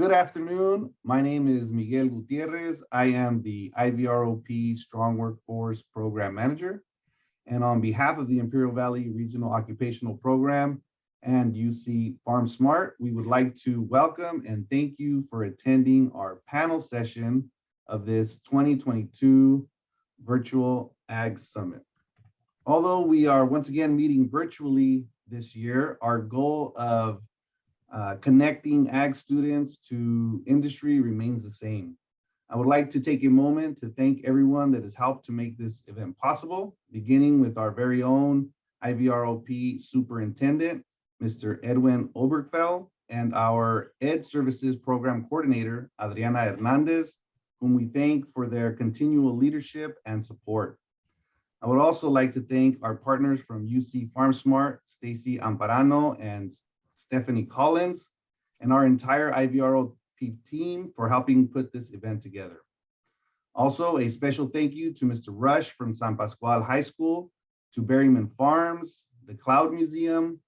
Good afternoon. My name is Miguel Gutierrez. I am the IVROP Strong Workforce Program Manager. And on behalf of the Imperial Valley Regional Occupational Program and UC Farm Smart, we would like to welcome and thank you for attending our panel session of this 2022 Virtual Ag Summit. Although we are once again meeting virtually this year, our goal of connecting ag students to industry remains the same. I would like to take a moment to thank everyone that has helped to make this event possible, beginning with our very own IVROP Superintendent, Mr. Edwin Obergfell, and our Ed Services Program Coordinator, Adriana Hernandez, whom we thank for their continual leadership and support. I would also like to thank our partners from UC Farm Smart, Stacy Amparano and Stephanie Collins, and our entire IVROP team for helping put this event together. Also, a special thank you to Mr. Rush from San Pascual High School, to Berryman Farms, the Cloud Museum,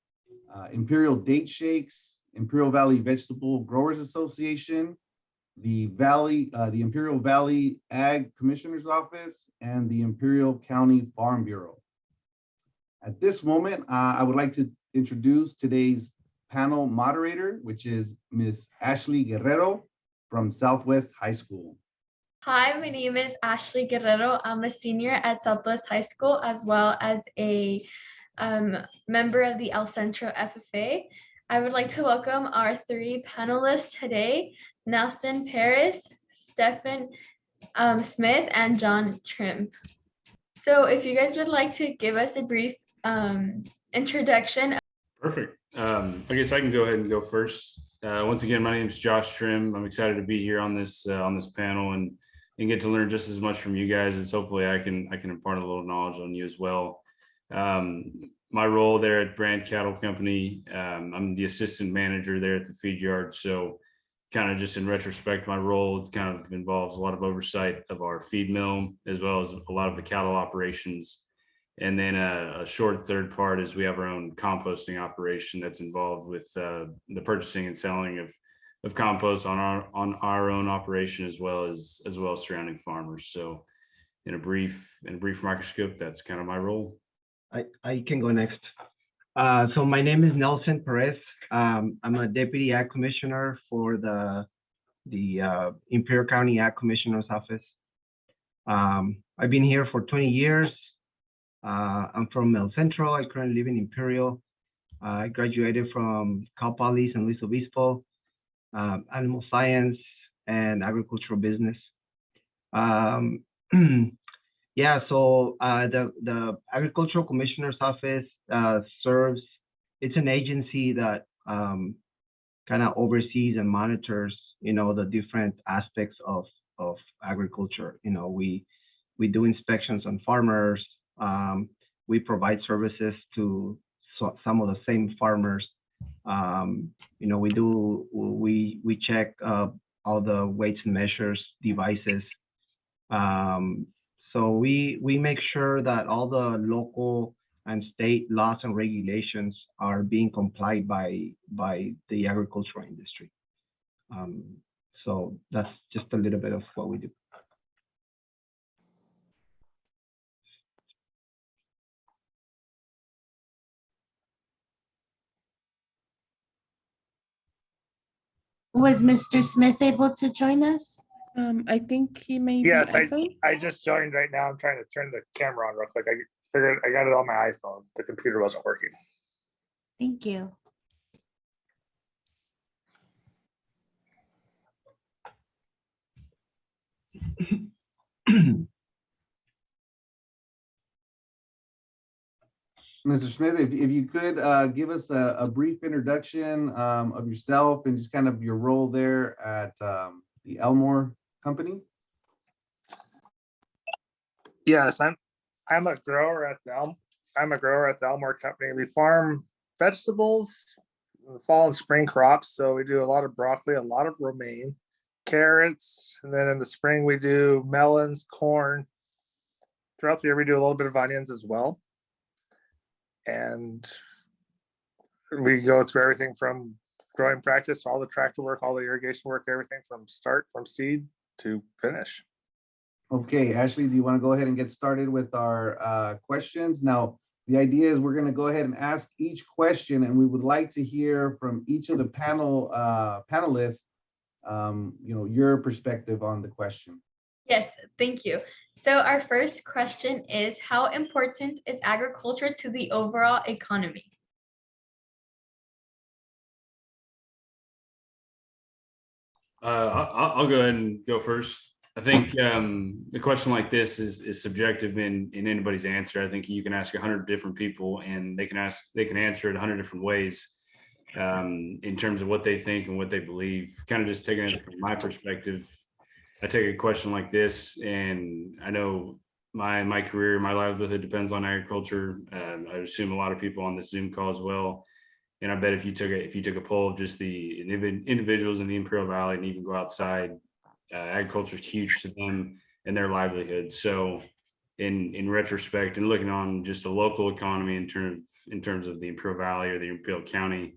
Imperial Date Shakes, Imperial Valley Vegetable Growers Association, the Imperial Valley Ag Commissioner's Office, and the Imperial County Farm Bureau. At this moment, I would like to introduce today's panel moderator, which is Ms. Ashley Guerrero from Southwest High School. Hi, my name is Ashley Guerrero. I'm a senior at Southwest High School, as well as a member of the El Centro FFA. I would like to welcome our three panelists today, Nelson Perez, Stephen Smith, and John Trimm. So if you guys would like to give us a brief introduction. Perfect. I guess I can go ahead and go first. Once again, my name is Josh Trimm. I'm excited to be here on this panel and get to learn just as much from you guys as hopefully I can impart a little knowledge on you as well. My role there at Brandt Cattle Company, I'm the assistant manager there at the feed yard. So kind of just in retrospect, my role kind of involves a lot of oversight of our feed mill, as well as a lot of the cattle operations. And then a short third part is we have our own composting operation that's involved with the purchasing and selling of compost on our own operation, as well as surrounding farmers. So in a brief microscope, that's kind of my role. I can go next. So my name is Nelson Perez. I'm a deputy ag commissioner for the Imperial County Ag Commissioner's Office. I've been here for 20 years. I'm from El Centro. I currently live in Imperial. I graduated from Cal Poly San Luis Obispo, animal science and agricultural business. Yeah, so the Agricultural Commissioner's Office serves, it's an agency that kind of oversees and monitors, the different aspects of agriculture. We do inspections on farmers. We provide services to some of the same farmers. We check all the weights and measures devices. So we make sure that all the local and state laws and regulations are being complied by the agricultural industry. So that's just a little bit of what we do. Was Mr. Smith able to join us? I think he may Yes, be. I just joined right now. I'm trying to turn the camera on real quick. I figured I got it on my iPhone. The computer wasn't working. Thank you. Mr. Smith, if you could give us a brief introduction of yourself and just kind of your role there at the Elmore company. Yes, I'm a grower at the Elmore company. We farm vegetables, fall and spring crops. So we do a lot of broccoli, a lot of romaine, carrots, and then in the spring we do melons, corn. Throughout the year we do a little bit of onions as well. And we go through everything from growing practice, all the tractor work, all the irrigation work, everything from seed to finish. Okay, Ashley, do you want to go ahead and get started with our questions? Now, the idea is we're going to go ahead and ask each question, and we would like to hear from each of the panelists, your perspective on the question. Yes, thank you. So our first question is, how important is agriculture to the overall economy? I'll go ahead and go first. I think the question like this is subjective in anybody's answer. I think you can ask 100 different people and they can answer it 100 different ways in terms of what they think and what they believe. Kind of just taking it from my perspective, I take a question like this, and I know my career, my livelihood depends on agriculture. I assume a lot of people on this Zoom call as well. And I bet if you took a poll of just the individuals in the Imperial Valley and even go outside, agriculture is huge to them and their livelihood. So in retrospect and looking on just a local economy in terms of the Imperial Valley or the Imperial County,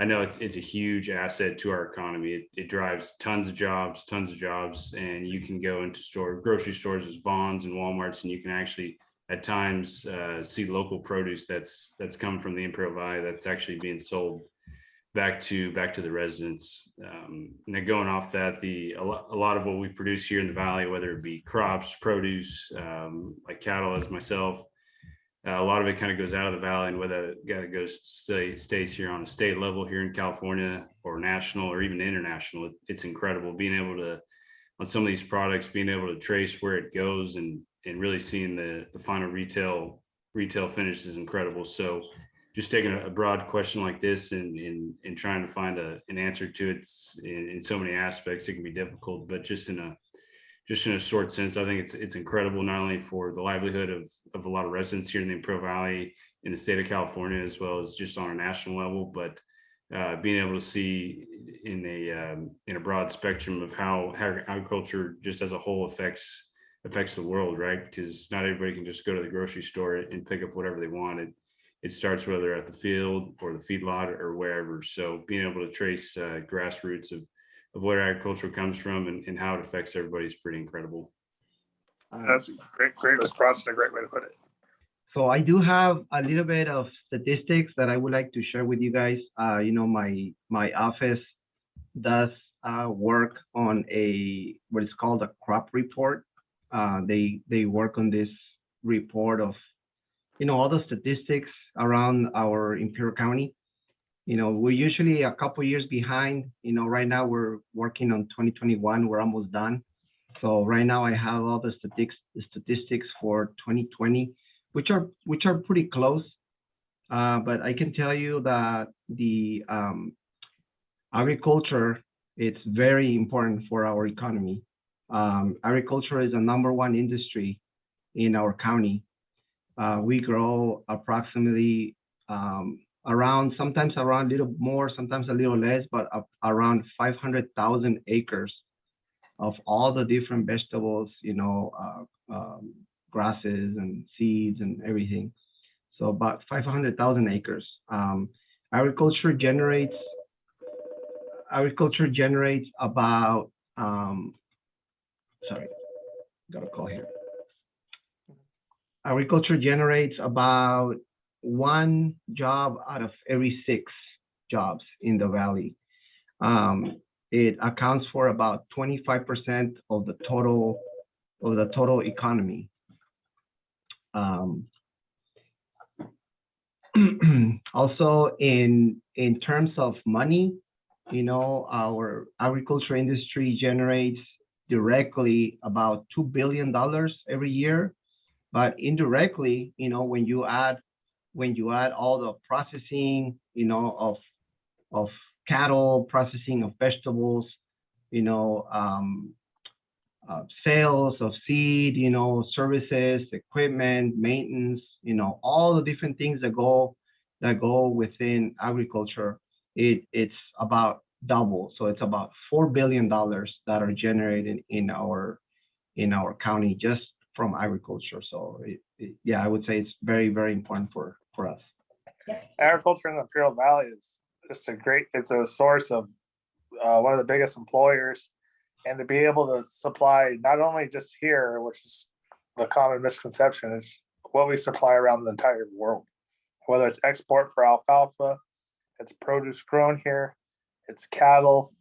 I know it's a huge asset to our economy. It drives tons of jobs, and you can go into grocery stores as Vons and Walmarts, and you can actually at times see local produce that's come from the Imperial Valley that's actually being sold back to the residents. And then going off that, a lot of what we produce here in the valley, whether it be crops, produce, like cattle as myself, a lot of it kind of goes out of the valley, and whether it stays here on a state level here in California or national or even international, it's incredible being able to, on some of these products, being able to trace where it goes and really seeing the final retail finish is incredible. So just taking a broad question like this and trying to find an answer to it in so many aspects, it can be difficult, but just in a short sense, I think it's incredible, not only for the livelihood of a lot of residents here in the Imperial Valley, in the state of California, as well as just on a national level, but being able to see in a broad spectrum of how agriculture just as a whole affects the world, right? Because not everybody can just go to the grocery store and pick up whatever they want. It starts whether at the field or the feedlot or wherever. So being able to trace grassroots of where agriculture comes from and how it affects everybody is pretty incredible. That's a great response and a great way to put it. So I do have a little bit of statistics that I would like to share with you guys. My office does work on what is called a crop report. They work on this report of all the statistics around our Imperial County. We're usually a couple years behind. Right now we're working on 2021. We're almost done. So right now I have all the statistics for 2020, which are pretty close. But I can tell you that the agriculture, it's very important for our economy. Agriculture is the #1 industry in our county. We grow approximately sometimes around a little more, sometimes a little less, but around 500,000 acres of all the different vegetables, grasses and seeds and everything. So about 500,000 acres. Agriculture generates about, sorry, got a call here. Agriculture generates about 1 job out of every 6 jobs in the valley. It accounts for about 25% of the total economy. Also, in terms of money, our agriculture industry generates directly about $2 billion every year, but indirectly, when you add all the processing, of cattle, processing of vegetables, sales of seed, services, equipment, maintenance, all the different things that go within agriculture, it's about double. So it's about $4 billion that are generated in our county just from agriculture. So yeah, I would say it's very, very important for us. Agriculture in the Imperial Valley is just it's a source of one of the biggest employers, and to be able to supply not only just here, which is the common misconception, is what we supply around the entire world, whether it's export for alfalfa, it's produce grown here, it's cattle,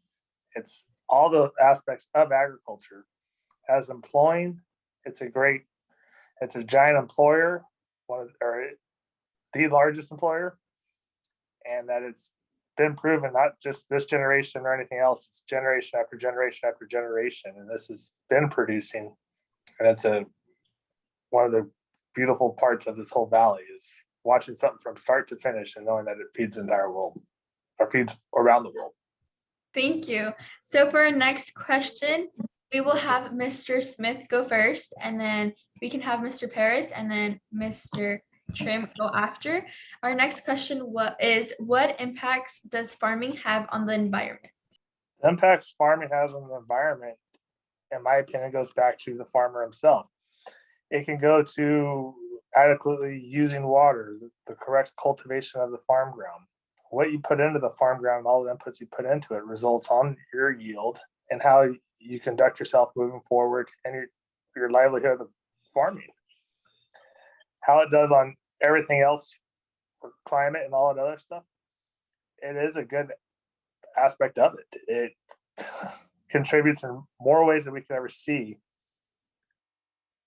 it's all the aspects of agriculture. As employing, it's a giant employer, the largest employer, and that it's been proven not just this generation or anything else, it's generation after generation after generation, and this has been producing, and it's one of the beautiful parts of this whole valley is watching something from start to finish and knowing that it feeds the entire world, or feeds around the world. Thank you. So for our next question, we will have Mr. Smith go first, and then we can have Mr. Perez and then Mr. Trimm go after. Our next question what impacts does farming have on the environment? The impacts farming has on the environment, in my opinion, goes back to the farmer himself. It can go to adequately using water, the correct cultivation of the farm ground. What you put into the farm ground, all the inputs you put into it results on your yield and how you conduct yourself moving forward and your livelihood of farming. How it does on everything else for climate and all that other stuff, it is a good aspect of it. It contributes in more ways than we can ever see.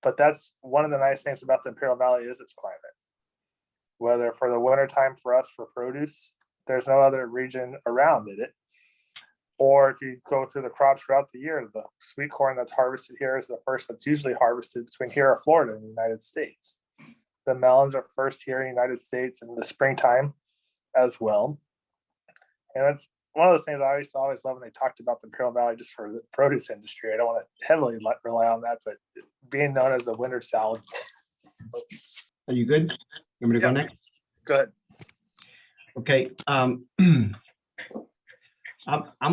But that's one of the nice things about the Imperial Valley is its climate. Whether for the wintertime for us for produce, there's no other region around it. Or if you go through the crops throughout the year, the sweet corn that's harvested here is the first that's usually harvested between here or Florida in the United States. The melons are first here in the United States in the springtime as well. And that's one of those things I used to always love when they talked about the Imperial Valley just for the produce industry. I don't want to heavily rely on that, but being known as a winter salad. Are you good? You want me to go next? Go ahead. Okay. I'm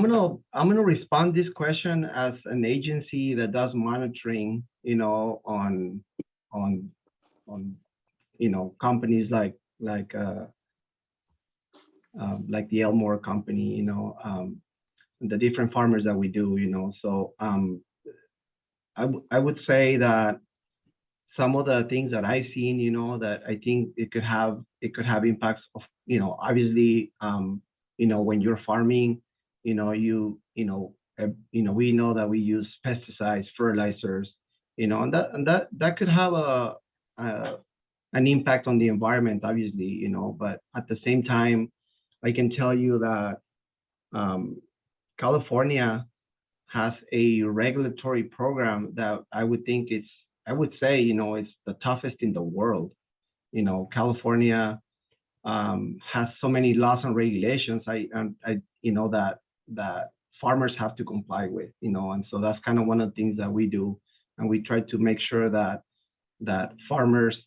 gonna respond this question as an agency that does monitoring, on companies like the Elmore company, the different farmers that we do, So I would say that some of the things that I've seen, that I think it could have impacts of, obviously, when you're farming, we know that we use pesticides, fertilizers, and that could have an impact on the environment, obviously, but at the same time, I can tell you that California has a regulatory program that I would say, it's the toughest in the world. California has so many laws and regulations, that farmers have to comply with, and so that's kind of one of the things that we do, and we try to make sure that farmers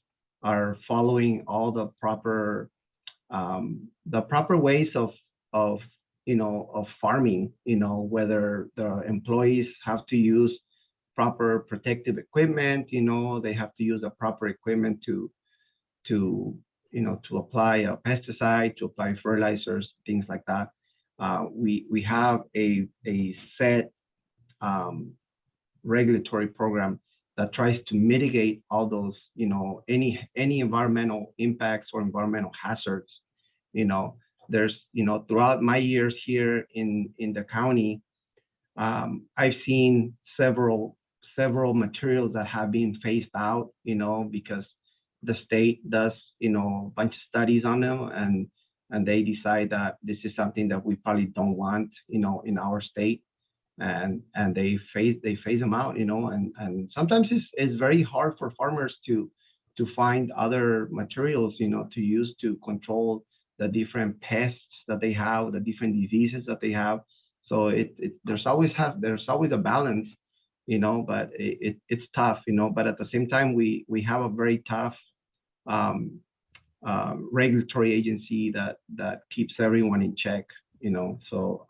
are following all the proper ways of farming, whether the employees have to use proper protective equipment, they have to use the proper equipment to apply a pesticide, to apply fertilizers, things like that. We have a set regulatory program that tries to mitigate all those, any environmental impacts or environmental hazards. There's, throughout my years here in the county, I've seen several materials that have been phased out, because the state does, a bunch of studies on them, and they decide that this is something that we probably don't want, in our state, and they phase them out, and sometimes it's very hard for farmers to find other materials, to use to control the different pests that they have, the different diseases that they have. So there's always a balance, but it's tough, but at the same time, we have a very tough regulatory agency that keeps everyone in check, so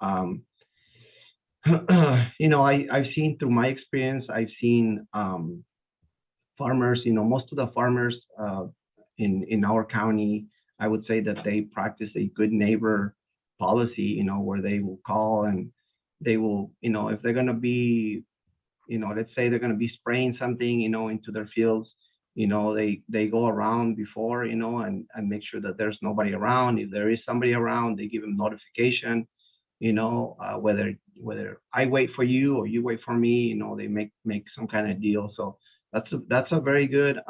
I've seen, through my experience, I've seen farmers, most of the farmers in our county, I would say that they practice a good neighbor policy, where they will call and they will, if they're going to be, let's say they're going to be spraying something, into their fields, they go around before, and make sure that there's nobody around. If there is somebody around, they give them notification, whether I wait for you or you wait for me, they make some kind of deal. So that's a very good,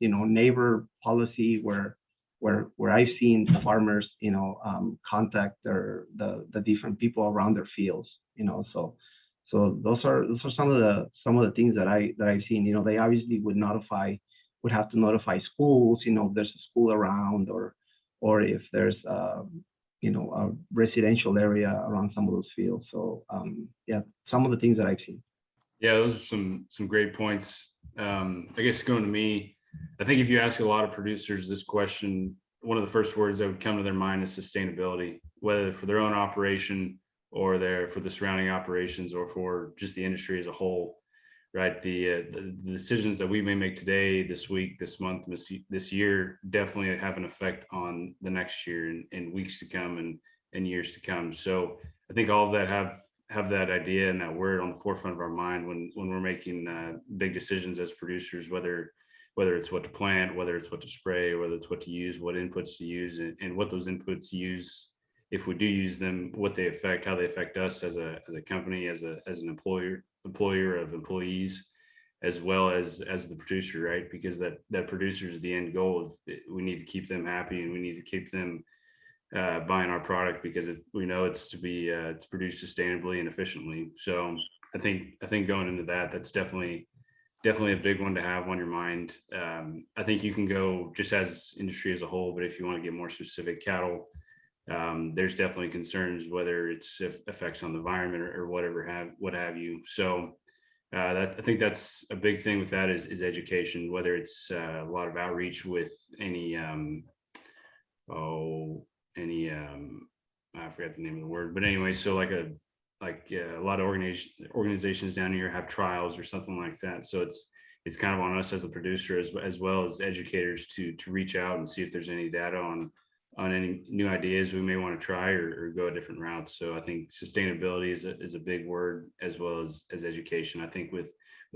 neighbor policy where I've seen farmers, contact the different people around their fields, so those are some of the things that I've seen. They obviously would have to notify schools, if there's a school around, or if there's a residential area around some of those fields. So yeah, some of the things that I've seen. Yeah, those are some great points. I guess going to me, I think if you ask a lot of producers this question, one of the first words that would come to their mind is sustainability, whether for their own operation or for the surrounding operations or for just the industry as a whole, right? The decisions that we may make today, this week, this month, this year definitely have an effect on the next year and weeks to come and years to come. So I think all of that have that idea and that word on the forefront of our mind when we're making big decisions as producers, whether it's what to plant, whether it's what to spray, whether it's what to use, what inputs to use, and what those inputs use, if we do use them, what they affect, how they affect us as a company, as an employer of employees, as well as the producer, right? Because that producer is the end goal. We need to keep them happy and we need to keep them buying our product because we know it's it's produced sustainably and efficiently. So I think going into that's definitely a big one to have on your mind. I think you can go just as industry as a whole, but if you want to get more specific, cattle, there's definitely concerns whether it's effects on the environment or what have you. So I think that's a big thing with that is education, whether it's a lot of outreach with any I forgot the name of the word, but anyway, so like a lot of organizations down here have trials or something like that. So it's kind of on us as a producer as well as educators to reach out and see if there's any data on any new ideas we may want to try or go a different route. So I think sustainability is a big word, as well as education. I think with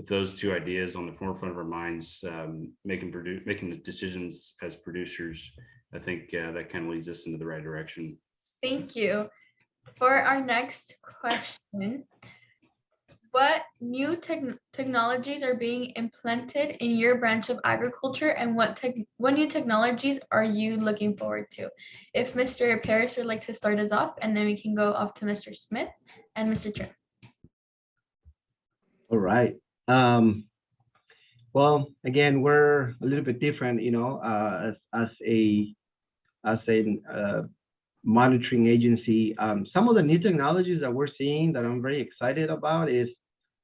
those two ideas on the forefront of our minds, making the decisions as producers, I think that kind of leads us into the right direction. Thank you. For our next question, what new technologies are being implemented in your branch of agriculture, and what new technologies are you looking forward to? If Mr. Perez would like to start us off, and then we can go off to Mr. Smith and Mr. Trimm. All right. Well, again, we're a little bit different, as a monitoring agency. Some of the new technologies that we're seeing that I'm very excited about is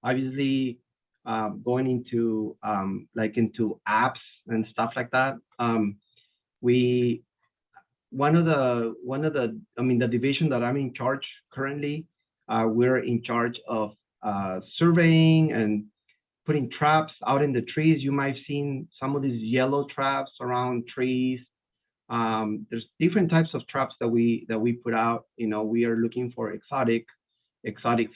obviously going into into apps and stuff like that. The division that I'm in charge currently, we're in charge of surveying and putting traps out in the trees. You might have seen some of these yellow traps around trees. There's different types of traps that we put out. We are looking for exotic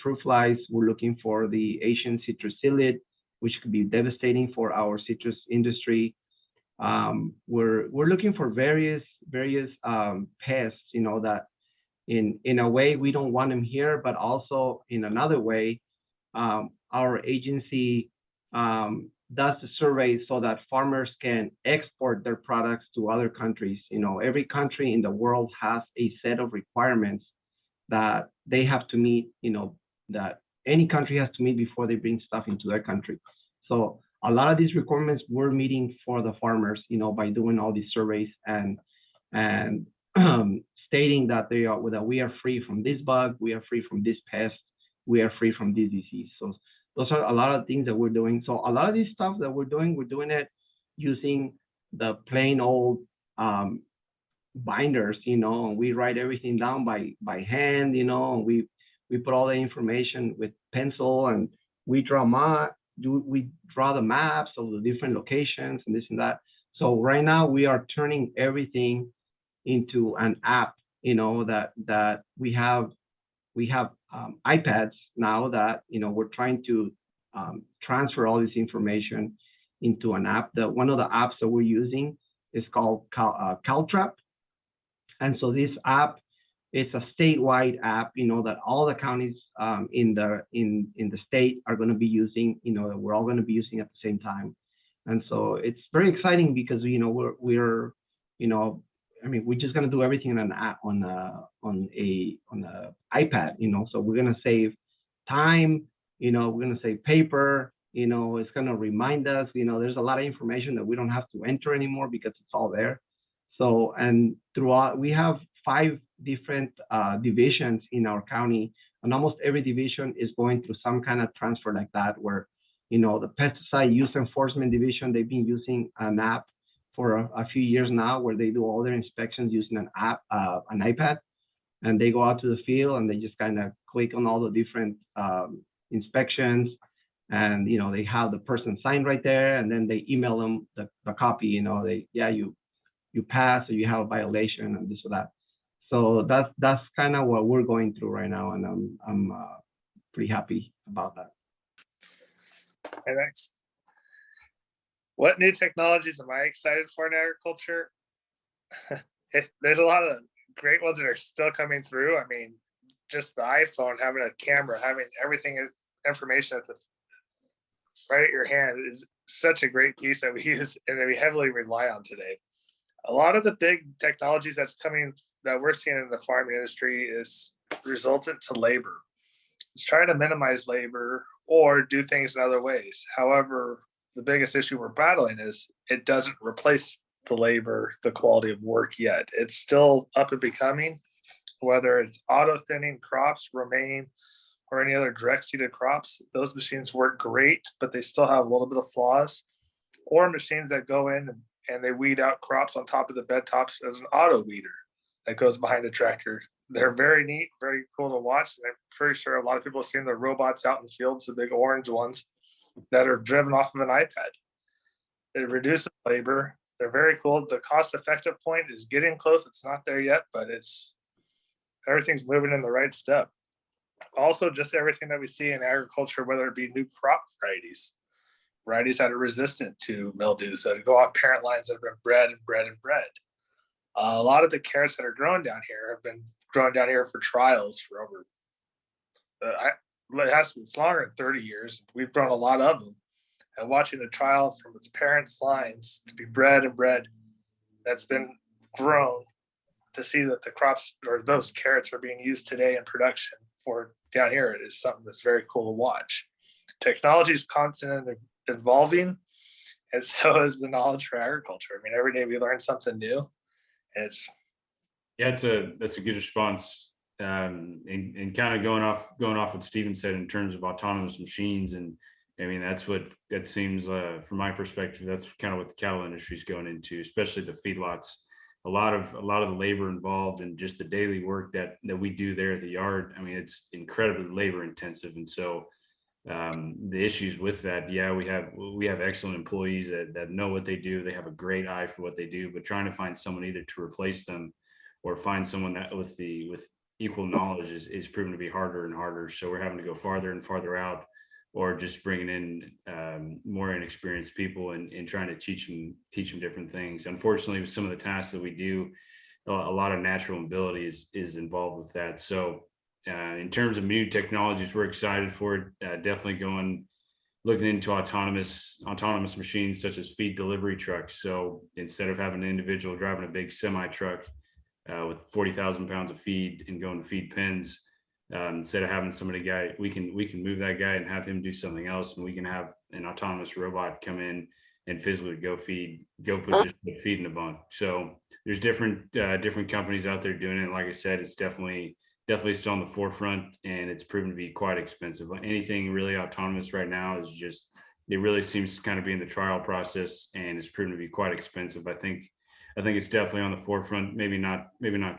fruit flies. We're looking for the Asian citrus psyllid, which could be devastating for our citrus industry. We're looking for various pests, that in a way we don't want them here, but also in another way, our agency does the survey so that farmers can export their products to other countries. Every country in the world has a set of requirements that they have to meet, that any country has to meet before they bring stuff into their country. So a lot of these requirements we're meeting for the farmers, by doing all these surveys and stating that that we are free from this bug, we are free from this pest, we are free from this disease. So those are a lot of things that we're doing. So a lot of this stuff that we're doing it using the plain old binders, and we write everything down by hand, and we put all the information with pencil, and we draw the maps of the different locations and this and that. So right now we are turning everything into an app, that we have iPads now that, we're trying to transfer all this information into an app. One of the apps that we're using is called Caltrap. And so this app, it's a statewide app, that all the counties in the state are going to be using, that we're all going to be using at the same time. And so it's very exciting because, we're just going to do everything on an app, on a iPad, so we're going to save time, we're going to save paper, it's going to remind us, there's a lot of information that we don't have to enter anymore because it's all there. So, and throughout, we have 5 different divisions in our county, and almost every division is going through some kind of transfer like that, where, the pesticide use enforcement division, they've been using an app for a few years now, where they do all their inspections using an app, an iPad, and they go out to the field and they just kind of click on all the different inspections, and they have the person sign right there, and then they email them the copy. You pass, or you have a violation, and this or that. So that's kind of what we're going through right now, and I'm pretty happy about that. Okay, next. What new technologies am I excited for in agriculture? There's a lot of great ones that are still coming through. I mean, just the iPhone, having a camera, having everything, information right at your hand is such a great piece that we use and that we heavily rely on today. A lot of the big technologies that we're seeing in the farming industry is resultant to labor. It's trying to minimize labor or do things in other ways. However, the biggest issue we're battling is it doesn't replace the labor, the quality of work yet. It's still up and becoming, whether it's auto thinning crops, romaine, or any other direct seeded crops. Those machines work great, but they still have a little bit of flaws. Or machines that go in and they weed out crops on top of the bed tops as an auto weeder that goes behind a tractor. They're very neat, very cool to watch. And I'm pretty sure a lot of people have seen the robots out in the fields, the big orange ones that are driven off of an iPad. It reduces labor. They're very cool. The cost-effective point is getting close. It's not there yet, but everything's moving in the right step. Also, just everything that we see in agriculture, whether it be new crop varieties that are resistant to mildews, that go off parent lines that have been bred. A lot of the carrots that are grown down here have been grown down here for trials for over, it's longer than 30 years. We've grown a lot of them. And watching a trial from its parents' lines to be bred that's been grown, to see that the crops or those carrots are being used today in production for down here, it is something that's very cool to watch. Technology is constantly evolving, and so is the knowledge for agriculture. I mean, every day we learn something new. And that's a good response. And kind of going off what Steven said in terms of autonomous machines, and I mean that seems from my perspective, that's kind of what the cattle industry is going into, especially the feedlots. A lot of the labor involved and just the daily work that we do there at the yard. I mean, it's incredibly labor intensive, and so the issues with that, we have excellent employees that know what they do. They have a great eye for what they do, but trying to find someone either to replace them or find someone that with equal knowledge is proven to be harder and harder. So we're having to go farther and farther out, or just bringing in more inexperienced people and trying to teach them different things. Unfortunately, with some of the tasks that we do, a lot of natural ability is involved with that. So in terms of new technologies, we're excited for it. Definitely looking into autonomous machines such as feed delivery trucks. So instead of having an individual driving a big semi truck with 40,000 pounds of feed and going to feed pens, instead of having we can move that guy and have him do something else, and we can have an autonomous robot come in and physically go put feed in a bunk. So there's different companies out there doing it. Like I said, it's definitely still on the forefront, and it's proven to be quite expensive. Anything really autonomous right now is just, it really seems to kind of be in the trial process, and it's proven to be quite expensive. I think it's definitely on the forefront, maybe not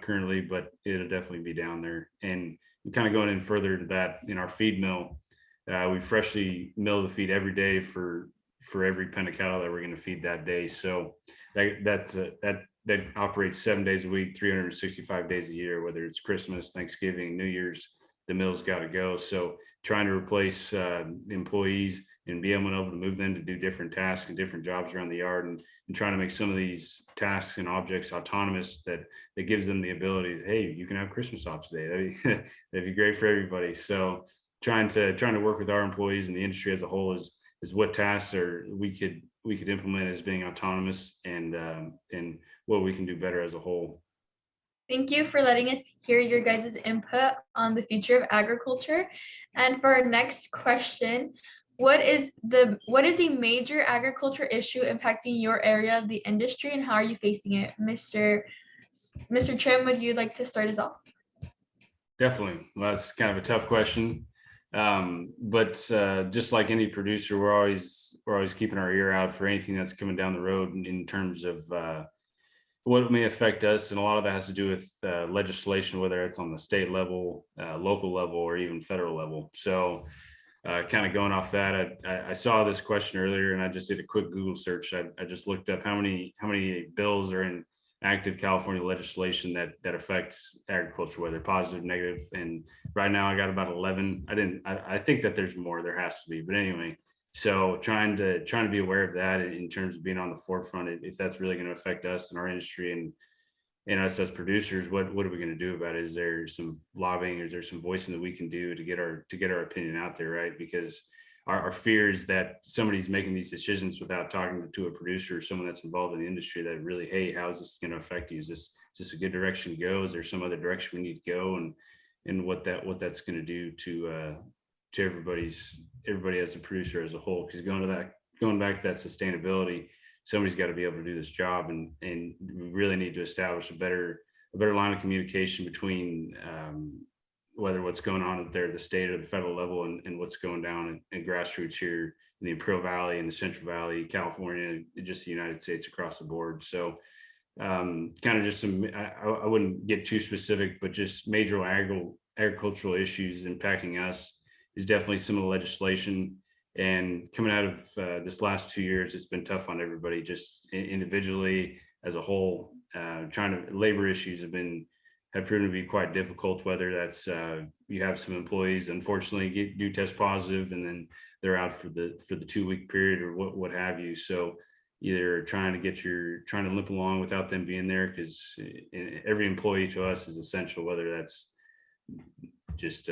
currently, but it'll definitely be down there. And kind of going in further to that, in our feed mill, we freshly mill the feed every day for every pen of cattle that we're going to feed that day. So that that operates 7 days a week, 365 days a year, whether it's Christmas, Thanksgiving, New Year's, the mill's got to go. So trying to replace employees and be able to move them to do different tasks and different jobs around the yard, and trying to make some of these tasks and objects autonomous, that gives them the ability to, hey, you can have Christmas off today. That'd be great for everybody. So trying to work with our employees and the industry as a whole is what tasks we could implement as being autonomous, and what we can do better as a whole. Thank you for letting us hear your guys' input on the future of agriculture. And for our next question, what is a major agriculture issue impacting your area of the industry, and how are you facing it? Mr. Trimm, would you like to start us off? Definitely. Well, that's kind of a tough question. But just like any producer, we're always keeping our ear out for anything that's coming down the road in terms of what may affect us. And a lot of that has to do with legislation, whether it's on the state level, local level, or even federal level. So kind of going off that, I saw this question earlier, and I just did a quick Google search. I just looked up how many bills are in active California legislation that affects agriculture, whether positive, negative. And right now I got about 11. I think that there's more, there has to be, but anyway, so trying to be aware of that in terms of being on the forefront, if that's really going to affect us and our industry and us as producers, what are we going to do about it? Is there some lobbying, or is there some voicing that we can do to get our opinion out there, right? Because our fear is that somebody's making these decisions without talking to a producer or someone that's involved in the industry, that really, hey, how is this going to affect you? Is this a good direction to go? Is there some other direction we need to go? And what that's going to do to everybody as a producer as a whole? Because going back to that sustainability, somebody's got to be able to do this job, and we really need to establish a better line of communication between whether what's going on there at the state or the federal level, and what's going down in grassroots here in the Imperial Valley and the Central Valley, California, just the United States across the board. So kind of just some, I wouldn't get too specific, but just major agricultural issues impacting us is definitely some of the legislation. And coming out of this last 2 years, it's been tough on everybody, just individually as a whole. Labor issues have proven to be quite difficult, whether that's you have some employees, unfortunately, do test positive, and then they're out for the 2-week period or what have you. So either trying to limp along without them being there, because every employee to us is essential, whether that's just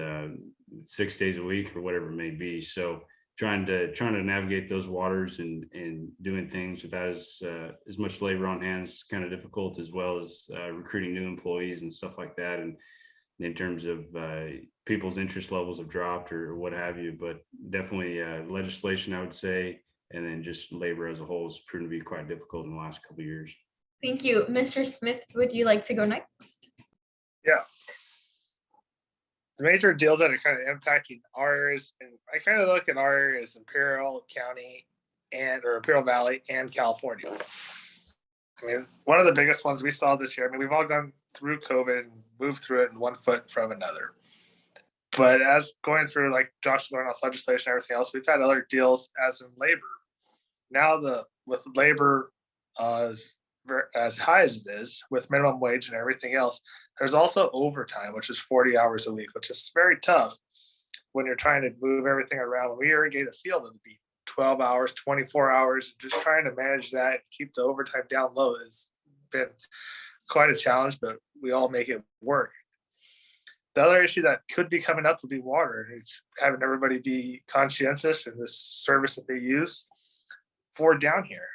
6 days a week or whatever it may be. So trying to navigate those waters and doing things without as much labor on hand is kind of difficult, as well as recruiting new employees and stuff like that. And in terms of people's interest levels have dropped or what have you, but definitely legislation, I would say, and then just labor as a whole has proven to be quite difficult in the last couple of years. Thank you. Mr. Smith, would you like to go next? Yeah. The major deals that are kind of impacting our areas, and I kind of look at our area as Imperial County or Imperial Valley and California. I mean, one of the biggest ones we saw this year, I mean, we've all gone through COVID and moved through it in one foot from another. But as going through, like Josh going off legislation and everything else, we've had other deals as in labor. Now with labor as high as it is, with minimum wage and everything else, there's also overtime, which is 40 hours a week, which is very tough when you're trying to move everything around. When we irrigate a field, it'll be 12 hours, 24 hours. Just trying to manage that and keep the overtime down low has been quite a challenge, but we all make it work. The other issue that could be coming up will be water. It's having everybody be conscientious in this service that they use for down here,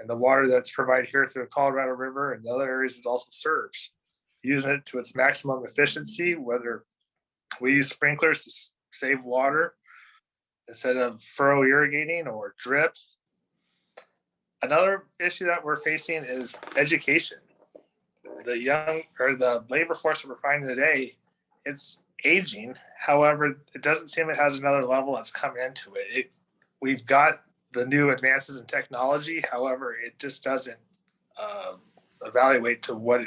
and the water that's provided here through the Colorado River and the other areas it also serves, using it to its maximum efficiency, whether we use sprinklers to save water instead of furrow irrigating or drip. Another issue that we're facing is education. The labor force that we're finding today, it's aging. However, it doesn't seem it has another level that's come into it. We've got the new advances in technology. However, it just doesn't evaluate to what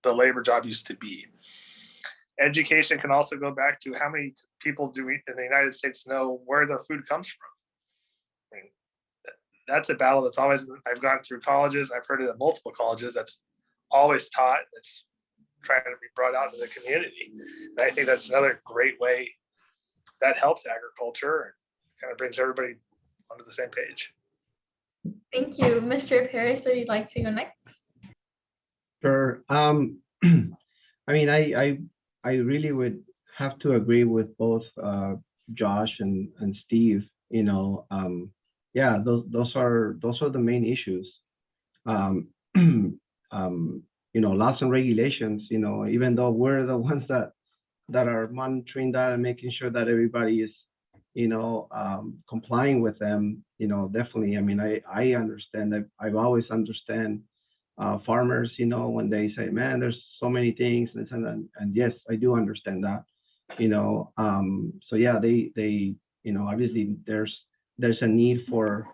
the labor job used to be. Education can also go back to how many people do we in the United States know where their food comes from. I mean, that's a battle that's always, I've gone through colleges, I've heard it at multiple colleges, that's always taught, it's trying to be brought out to the community. And I think that's another great way that helps agriculture and kind of brings everybody onto the same page. Thank you. Mr. Perez, would you like to go next? Sure. I mean, I really would have to agree with both Josh and Steve. You know, yeah, those are the main issues. You know, laws and regulations. You know, even though we're the ones that are monitoring that and making sure that everybody is, you know, complying with them. You know, definitely. I mean, I understand that. I've always understand farmers, you know, when they say, man, there's so many things, and yes, I do understand that, you know. So yeah, they, you know, obviously there's a need for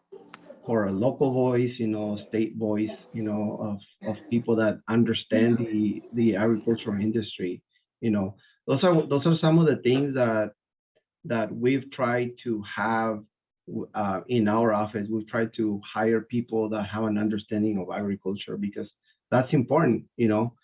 a local voice, you know, state voice, you know, of people that understand the agricultural industry. You know, those are some of the things that we've tried to have in our office. We've tried to hire people that have an understanding of agriculture, because that's important. You know,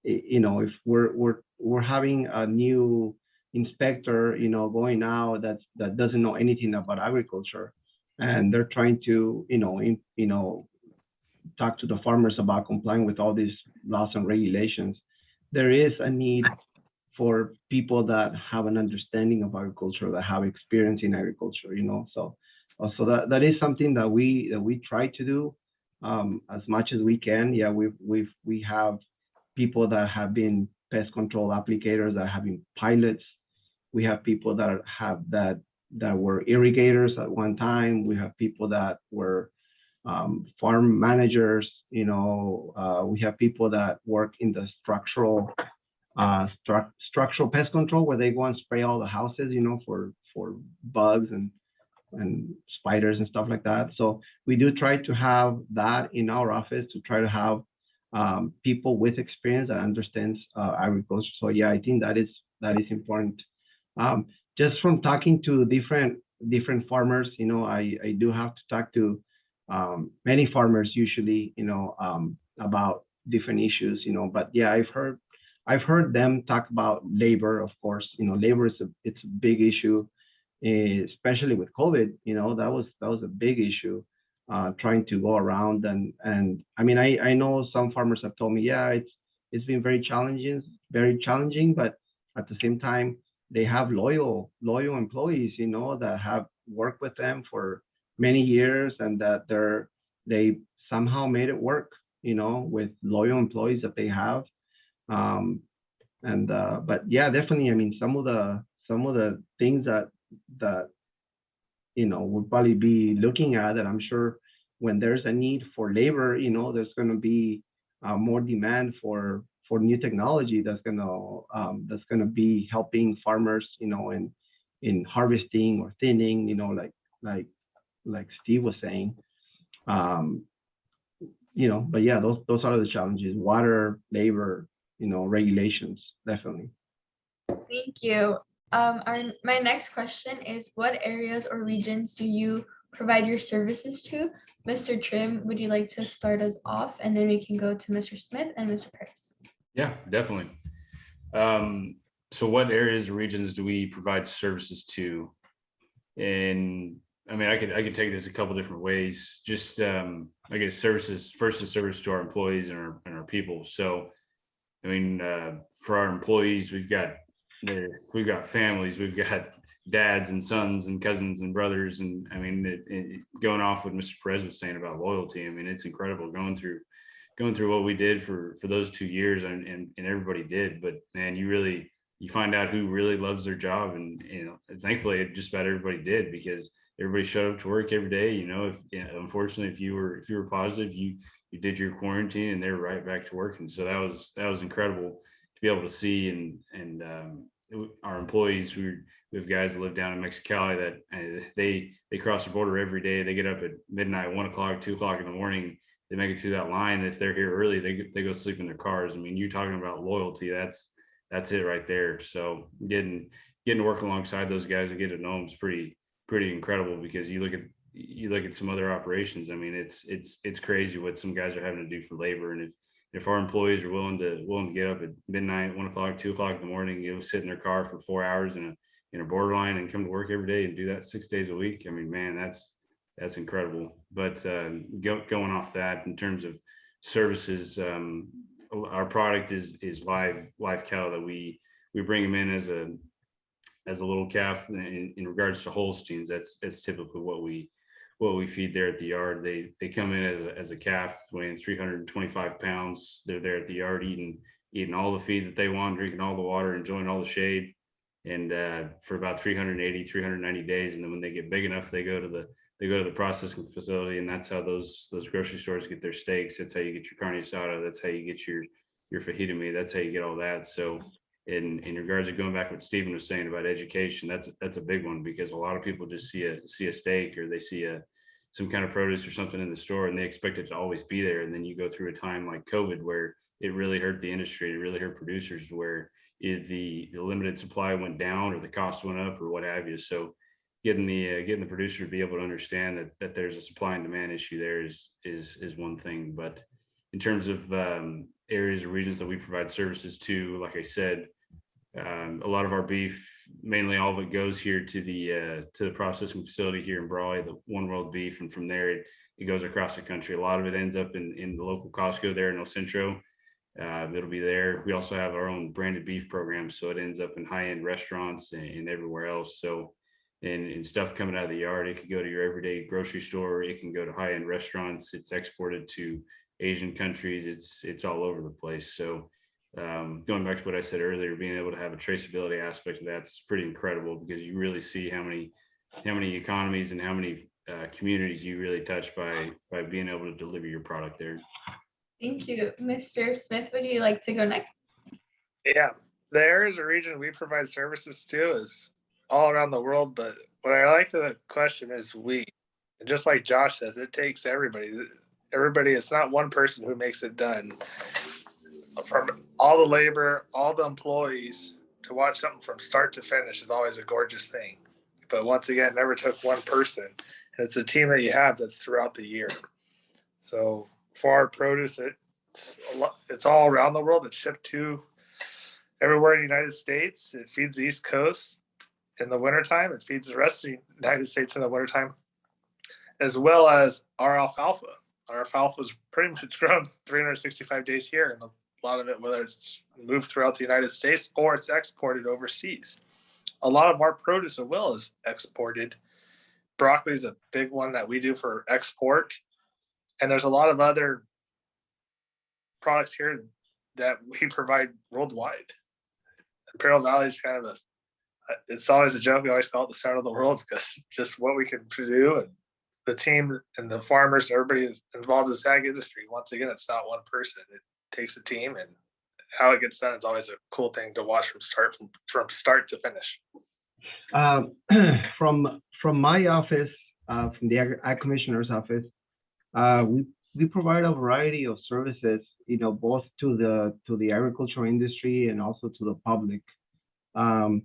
you know, if we're having a new inspector, you know, going out that doesn't know anything about agriculture, and they're trying to, you know, talk to the farmers about complying with all these laws and regulations, there is a need for people that have an understanding of agriculture, that have experience in agriculture, you know. So that is something that we try to do as much as we can. Yeah, we have people that have been pest control applicators, that have been pilots. We have people that were irrigators at one time. We have people that were farm managers. You know, we have people that work in the structural pest control, where they go and spray all the houses, you know, for bugs and spiders and stuff like that. So we do try to have that in our office, to try to have people with experience that understands agriculture. So yeah, I think that is important. Just from talking to different farmers, you know, I do have to talk to many farmers usually, you know, about different issues, you know. But yeah, I've heard them talk about labor. Of course, you know, labor it's a big issue, especially with COVID. You know, that was a big issue, trying to go around. And I mean, I know some farmers have told me, yeah, it's been very challenging, but at the same time, they have loyal employees, you know, that have worked with them for many years, and that they somehow made it work, you know, with loyal employees that they have. But yeah, definitely. I mean, some of the things that you know would probably be looking at, that I'm sure when there's a need for labor, you know, there's going to be more demand for new technology that's going to be helping farmers, you know, in harvesting or thinning, you know, like Steve was saying. You know, but yeah, those are the challenges: water, labor, you know, regulations, definitely. Thank you. My next question is, what areas or regions do you provide your services to? Mr. Trimm, would you like to start us off, and then we can go to Mr. Smith and Mr. Perez? Yeah, definitely. So what areas or regions do we provide services to? And I mean, I could take this a couple different ways. Just I guess services, first is service to our employees and our people. So I mean, for our employees, we've got families, we've got dads and sons and cousins and brothers. And I mean, going off what Mr. Perez was saying about loyalty, I mean, it's incredible going through what we did for those 2 years, and everybody did. But man, you find out who really loves their job, and you know, thankfully just about everybody did, because everybody showed up to work every day. You know, unfortunately, if you were positive, you did your quarantine, and they're right back to work. And so that was incredible to be able to see. And our employees, we have guys that live down in Mexicali that they cross the border every day. They get up at midnight, 1 o'clock, 2 o'clock in the morning. They make it through that line. If they're here early, they go sleep in their cars. I mean, you're talking about loyalty. That's it right there. So getting to work alongside those guys and get to know them is pretty incredible, because you look at you look at some other operations. I mean, it's crazy what some guys are having to do for labor. And if our employees are willing to get up at midnight, 1 o'clock, 2 o'clock in the morning, sit in their car for 4 hours in a borderline and come to work every day and do that 6 days a week. I mean, man, that's incredible. But going off that, in terms of services, our product is live cattle that we bring them in as a little calf. In regards to Holsteins, that's typically what we feed there at the yard. They come in as a calf weighing 325 pounds. They're there at the yard eating all the feed that they want, drinking all the water, enjoying all the shade, and for about 390 days. And then when they get big enough, they go to the processing facility, and that's how those grocery stores get their steaks. That's how you get your carne asada. That's how you get your fajita meat. That's how you get all that. So in regards to going back what Stephen was saying about education, that's a big one, because a lot of people just see a steak, or they see some kind of produce or something in the store, and they expect it to always be there. And then you go through a time like COVID where it really hurt the industry. It really hurt producers, where the limited supply went down, or the cost went up, or what have you. So getting the producer to be able to understand that there's a supply and demand issue there is one thing. But in terms of areas or regions that we provide services to, like I said, a lot of our beef, mainly all of it, goes here to the processing facility here in Brawley, the One World Beef, and from there it goes across the country. A lot of it ends up in the local Costco there in El Centro. It'll be there. We also have our own branded beef program, so it ends up in high-end restaurants and everywhere else. So, and stuff coming out of the yard, it could go to your everyday grocery store. It can go to high-end restaurants. It's exported to Asian countries. It's all over the place. So, going back to what I said earlier, being able to have a traceability aspect of that's pretty incredible, because you really see how many economies and how many communities you really touch by being able to deliver your product there. Thank you. Mr. Smith, would you like to go next? Yeah, the areas or region we provide services to is all around the world. But what I like to the question is we, and just like Josh says, it takes everybody. It's not one person who makes it done. From all the labor, all the employees, to watch something from start to finish is always a gorgeous thing. But once again, it never took one person. And it's a team that you have that's throughout the year. So for our produce, it's all around the world. It's shipped to everywhere in the United States. It feeds the East Coast in the wintertime. It feeds the rest of the United States in the wintertime, as well as our alfalfa. Our alfalfa is pretty much grown 365 days here, and a lot of it, whether it's moved throughout the United States or it's exported overseas. A lot of our produce as well is exported. Broccoli is a big one that we do for export. And there's a lot of other products here that we provide worldwide. Imperial Valley is kind of it's always a joke. We always call it the center of the world, because just what we can do, and the team and the farmers, everybody is involved in this ag industry. Once again, it's not one person. It takes a team, and how it gets done is always a cool thing to watch from start to finish. From my office, from the Ag Commissioner's office, we provide a variety of services, both to the agricultural industry and also to the public. Some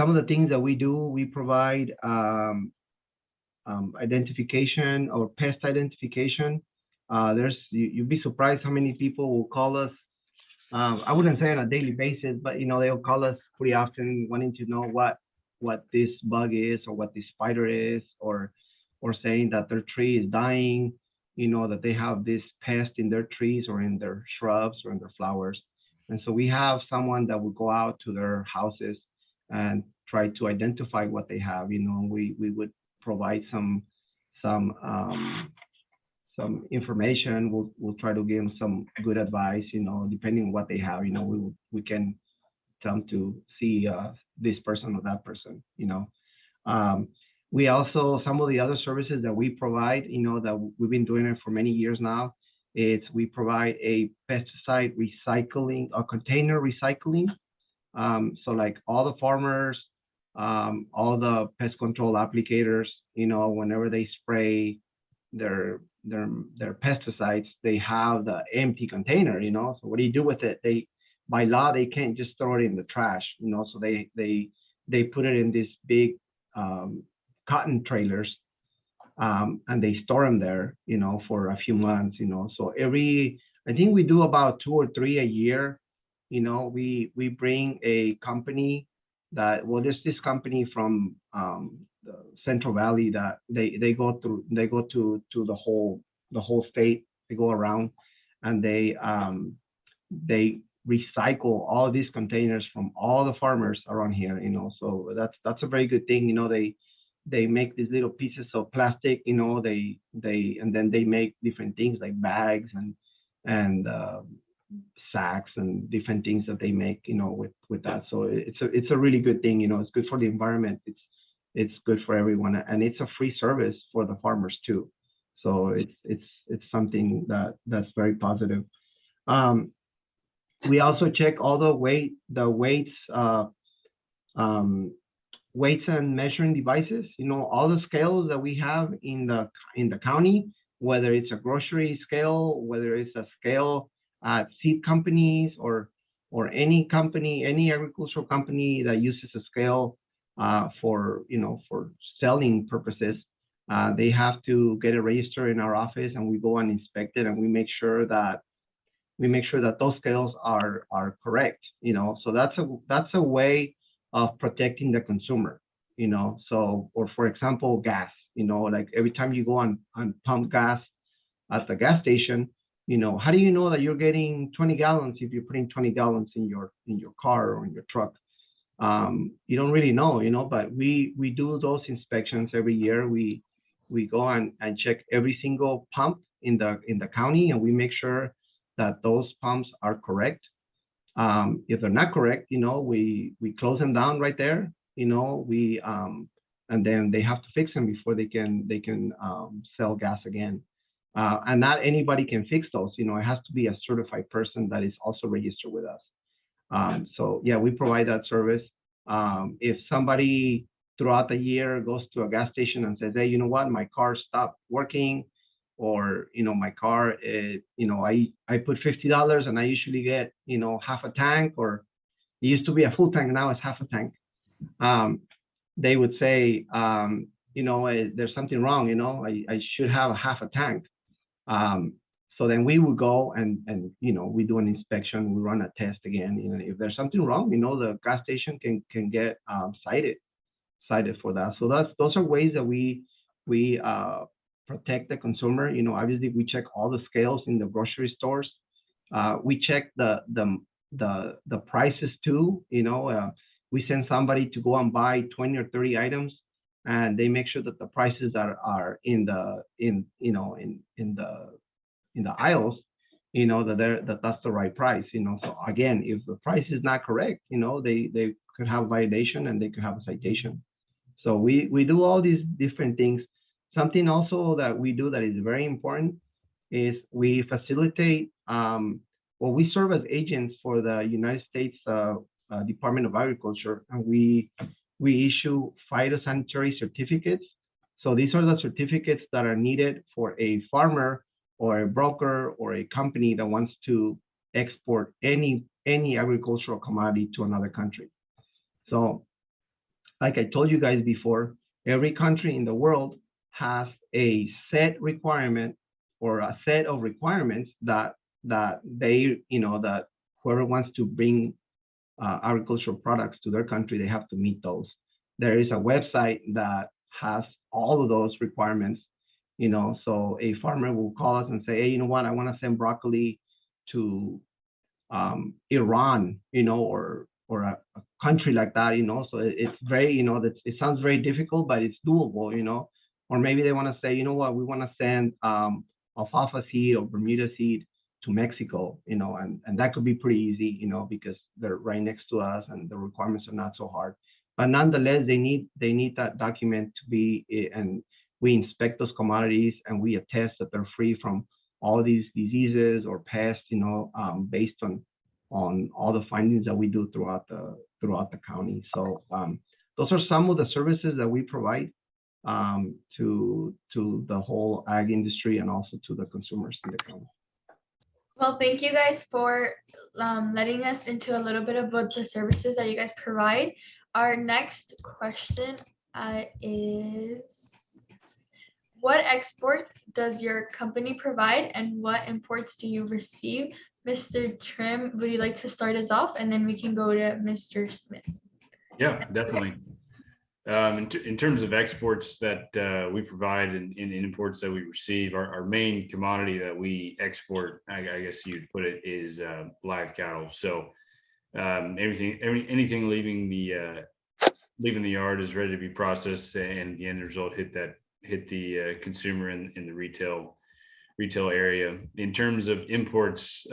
of the things that we do, we provide identification or pest identification. You'd be surprised how many people will call us. I wouldn't say on a daily basis, but they'll call us pretty often wanting to know what this bug is, or what this spider is, or saying that their tree is dying, that they have this pest in their trees or in their shrubs or in their flowers. And so we have someone that will go out to their houses and try to identify what they have. We would provide some information. We'll try to give them some good advice, depending on what they have. We can tell them to see this person or that person. We also, some of the other services that we provide, that we've been doing it for many years now, we provide a pesticide recycling, a container recycling. So like all the farmers, all the pest control applicators, whenever they spray their pesticides, they have the empty container, so what do you do with it? By law, they can't just throw it in the trash, so they put it in these big cotton trailers, and they store them there, for a few months, So I think we do about 2 or 3 a year. We bring a company there's this company from the Central Valley that they go to the whole state. They go around and they recycle all these containers from all the farmers around here, so that's a very good thing. They make these little pieces of plastic, and then they make different things like bags and sacks and different things that they make, with that. So it's a really good thing. It's good for the environment. It's good for everyone, and it's a free service for the farmers too. So it's something that's very positive. We also check all the weights and measuring devices. All the scales that we have in the county, whether it's a grocery scale, whether it's a scale at seed companies or any company, any agricultural company that uses a scale for selling purposes, they have to get it registered in our office, and we go and inspect it, and we make sure that those scales are correct. So that's a way of protecting the consumer. So, or for example, gas. Like every time you go and pump gas at the gas station, how do you know that you're getting 20 gallons if you're putting 20 gallons in your car or in your truck? You don't really know, but we do those inspections every year. We go and check every single pump in the county, and we make sure that those pumps are correct. If they're not correct, we close them down right there. And then they have to fix them before they can sell gas again. And not anybody can fix those. It has to be a certified person that is also registered with us. So yeah, we provide that service. If somebody throughout the year goes to a gas station and says, hey, you know what, my car stopped working, or my car, I put $50 and I usually get half a tank, or it used to be a full tank, now it's half a tank. They would say, there's something wrong, I should have a half a tank. So then we would go and we do an inspection, we run a test again. If there's something wrong, the gas station can get cited for that. So those are ways that we protect the consumer. Obviously we check all the scales in the grocery stores. We check the prices too. We send somebody to go and buy 20 or 30 items, and they make sure that the prices are in the aisles, that's the right price. So again, if the price is not correct, they could have violation and they could have a citation. So we do all these different things. Something also that we do that is very important is we facilitate, we serve as agents for the United States Department of Agriculture, and we issue phytosanitary certificates. So these are the certificates that are needed for a farmer or a broker or a company that wants to export any agricultural commodity to another country. So like I told you guys before, every country in the world has a set requirement or a set of requirements that they, that whoever wants to bring agricultural products to their country, they have to meet those. There is a website that has all of those requirements, so a farmer will call us and say, hey, you know what, I want to send broccoli to Iran, or a country like that, so it's very, it sounds very difficult, but it's doable, or maybe they want to say, you know what, we want to send alfalfa seed or Bermuda seed to Mexico, and that could be pretty easy, because they're right next to us and the requirements are not so hard. But nonetheless, they need that document to be, and we inspect those commodities and we attest that they're free from all these diseases or pests, based on all the findings that we do throughout the county. So those are some of the services that we provide to the whole ag industry and also to the consumers in the county. Well, thank you guys for letting us into a little bit about the services that you guys provide. Our next question is, what exports does your company provide and what imports do you receive? Mr. Trimm, would you like to start us off and then we can go to Mr. Smith? Yeah, definitely. In terms of exports that we provide and imports that we receive, our main commodity that we export, I guess you'd put it, is live cattle. So anything leaving the yard is ready to be processed, and the end result hit the consumer in the retail area. In terms of imports,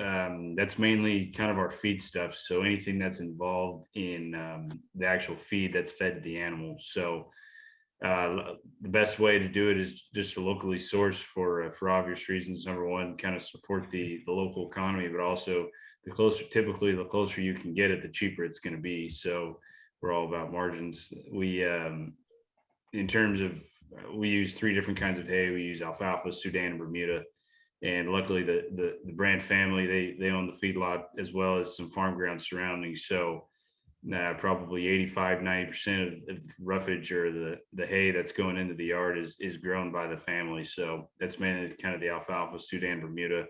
that's mainly kind of our feed stuff. So anything that's involved in the actual feed that's fed to the animals. So the best way to do it is just to locally source for obvious reasons. Number one, kind of support the local economy, but also typically the closer you can get it, the cheaper it's going to be. So we're all about margins. In terms of, we use 3 different kinds of hay. We use alfalfa, Sudan, and Bermuda. And luckily the Brandt family, they own the feedlot as well as some farm ground surrounding. So probably 85-90% of the roughage or the hay that's going into the yard is grown by the family. So that's mainly kind of the alfalfa, Sudan, Bermuda.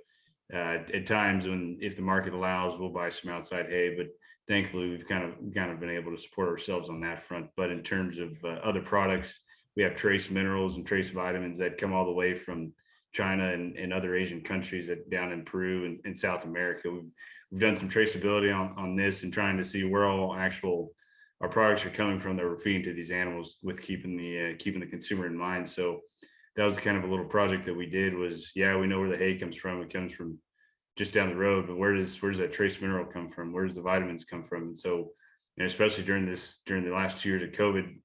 At times if the market allows, we'll buy some outside hay, but thankfully we've kind of been able to support ourselves on that front. But in terms of other products, we have trace minerals and trace vitamins that come all the way from China and other Asian countries that down in Peru and South America. We've done some traceability on this and trying to see where all our products are coming from that we're feeding to these animals, with keeping the consumer in mind. So that was kind of a little project that we did. Was, yeah, we know where the hay comes from. It comes from just down the road, but where does that trace mineral come from? Where does the vitamins come from? And so, especially during the last 2 years of COVID,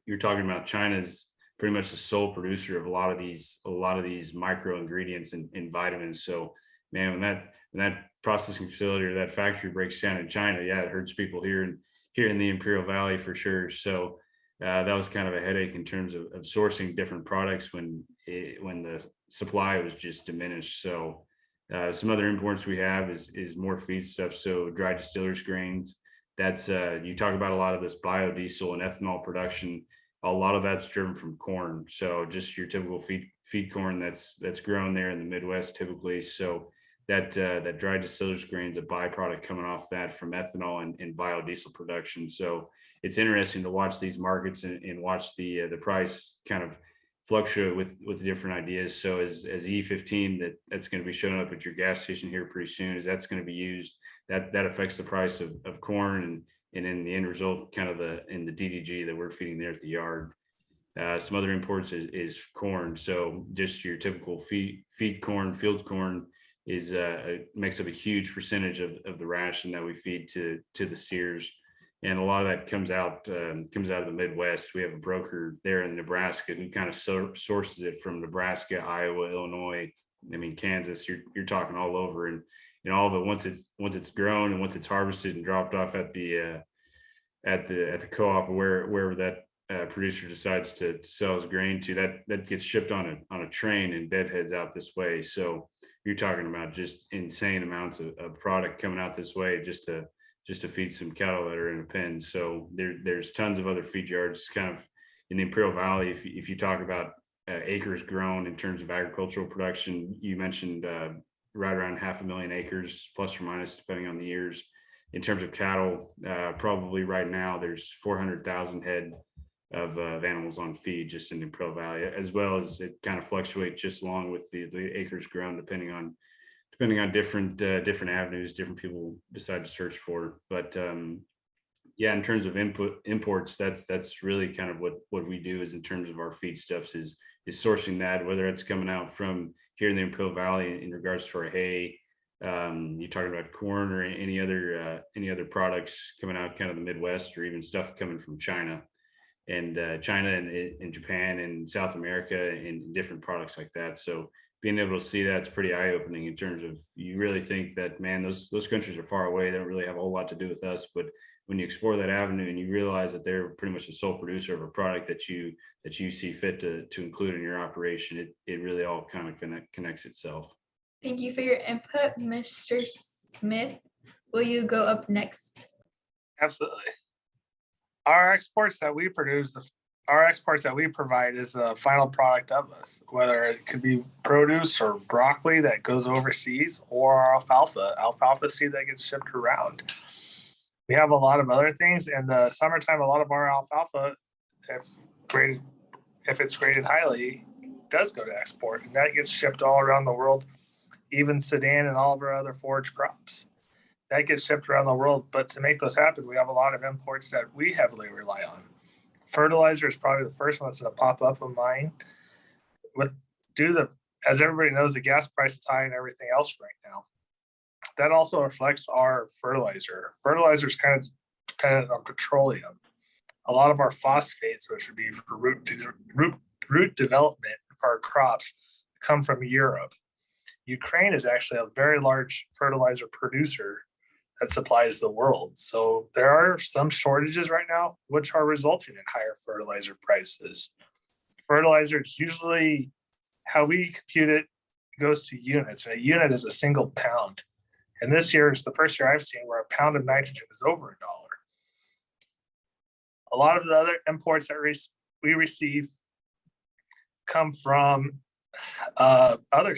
you're talking about China's pretty much the sole producer of a lot of these micro ingredients and vitamins. So, man, when that processing facility or that factory breaks down in China, yeah, it hurts people here in the Imperial Valley for sure. So that was kind of a headache in terms of sourcing different products when the supply was just diminished. So some other imports we have is more feed stuff. So dry distillers grains. That's you talk about a lot of this biodiesel and ethanol production. A lot of that's driven from corn. So just your typical feed corn that's grown there in the Midwest typically. So that dry distillers grain is a byproduct coming off that from ethanol and biodiesel production. So it's interesting to watch these markets and watch the price kind of fluctuate with different ideas. So as E15 that's going to be showing up at your gas station here pretty soon, as that's going to be used, that affects the price of corn and in the end result, kind of in the DDG that we're feeding there at the yard. Some other imports is corn. So just your typical feed corn, field corn makes up a huge percentage of the ration that we feed to the steers. And a lot of that comes out of the Midwest. We have a broker there in Nebraska who kind of sources it from Nebraska, Iowa, Illinois. I mean, Kansas. You're talking all over, and all of it once it's grown and once it's harvested and dropped off at the co-op or wherever that producer decides to sell his grain to, that gets shipped on a train and deadheads out this way. So you're talking about just insane amounts of product coming out this way just to feed some cattle that are in a pen. So there's tons of other feed yards kind of in the Imperial Valley. If you talk about acres grown in terms of agricultural production, you mentioned right around 500,000 acres plus or minus depending on the years. In terms of cattle, probably right now there's 400,000 head of animals on feed just in the Imperial Valley, as well as it kind of fluctuates just along with the acres grown depending on different avenues different people decide to search for. But yeah, in terms of imports, that's really kind of what we do is in terms of our feedstuffs is sourcing that, whether it's coming out from here in the Imperial Valley in regards to our hay. You're talking about corn or any other products coming out kind of the Midwest, or even stuff coming from China and Japan and South America and different products like that. So being able to see that's pretty eye-opening in terms of, you really think that, man, those countries are far away. They don't really have a whole lot to do with us. But when you explore that avenue and you realize that they're pretty much the sole producer of a product that you see fit to include in your operation, it really all kind of connects itself. Thank you for your input, Mr. Smith. Will you go up next? Absolutely. Our exports that we produce, our exports that we provide is a final product of us, whether it could be produce or broccoli that goes overseas, or our alfalfa seed that gets shipped around. We have a lot of other things. In the summertime, a lot of our alfalfa, if it's graded highly, does go to export, and that gets shipped all around the world, even Sudan and all of our other forage crops. That gets shipped around the world. But to make those happen, we have a lot of imports that we heavily rely on. Fertilizer is probably the first one that's going to pop up in mind. As everybody knows, the gas price is high and everything else right now. That also reflects our fertilizer. Fertilizer is kind of dependent on petroleum. A lot of our phosphates, which would be for root development for our crops, come from Europe. Ukraine is actually a very large fertilizer producer that supplies the world. So there are some shortages right now, which are resulting in higher fertilizer prices. Fertilizer is usually, how we compute it, goes to units, and a unit is a single pound. And this year is the first year I've seen where a pound of nitrogen is over $1. A lot of the other imports that we receive come from other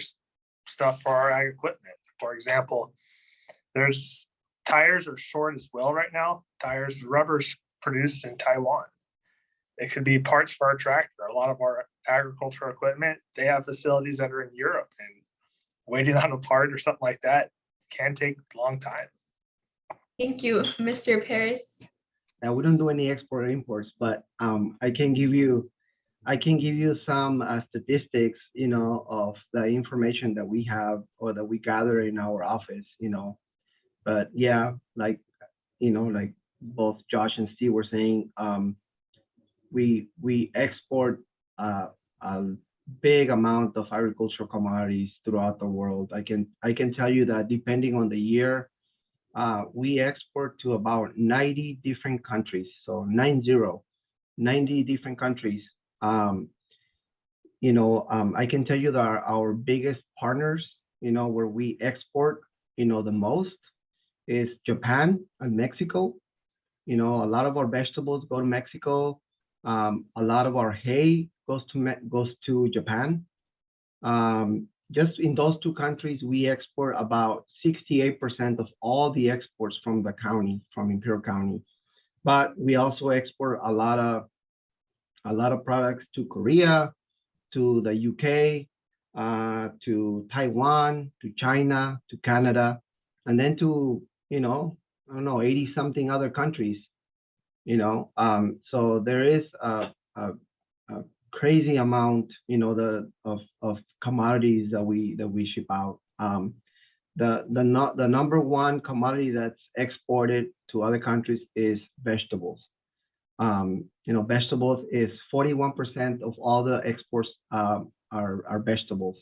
stuff for our ag equipment. For example, there's tires are short as well right now. Rubber's produced in Taiwan. It could be parts for our tractor. A lot of our agricultural equipment, they have facilities that are in Europe, and waiting on a part or something like that can take a long time. Thank you, Mr. Perez. Now, we don't do any export or imports, but I can give you some statistics, of the information that we have or that we gather in our office, But yeah, like both Josh and Steve were saying, we export a big amount of agricultural commodities throughout the world. I can tell you that depending on the year, we export to about 90 different countries. So 90 different countries. I can tell you that our biggest partners, where we export, the most is Japan and Mexico. A lot of our vegetables go to Mexico. A lot of our hay goes to Japan. Just in those two countries, we export about 68% of all the exports from the county, from Imperial County. But we also export a lot of products to Korea, to the UK, to Taiwan, to China, to Canada, and then to 80 something other countries. So there is a crazy amount, of commodities that we ship out. The number one commodity that's exported to other countries is vegetables. Vegetables is 41% of all the exports are vegetables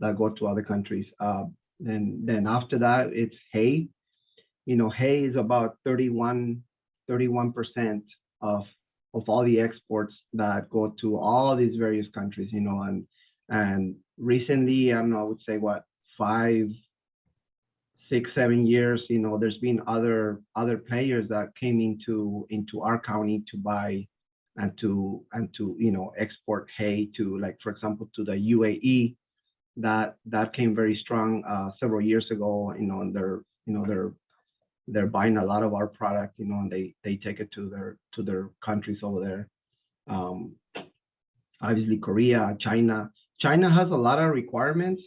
that go to other countries. Then after that, it's hay. Hay is about 31% of all the exports that go to all these various countries, and recently, I don't know, I would say 5, 6, 7 years, there's been other players that came into our county to buy and to export hay to, like, for example, to the UAE. That came very strong several years ago, and they're buying a lot of our product, and they take it to their countries over there. Obviously, Korea, China has a lot of requirements.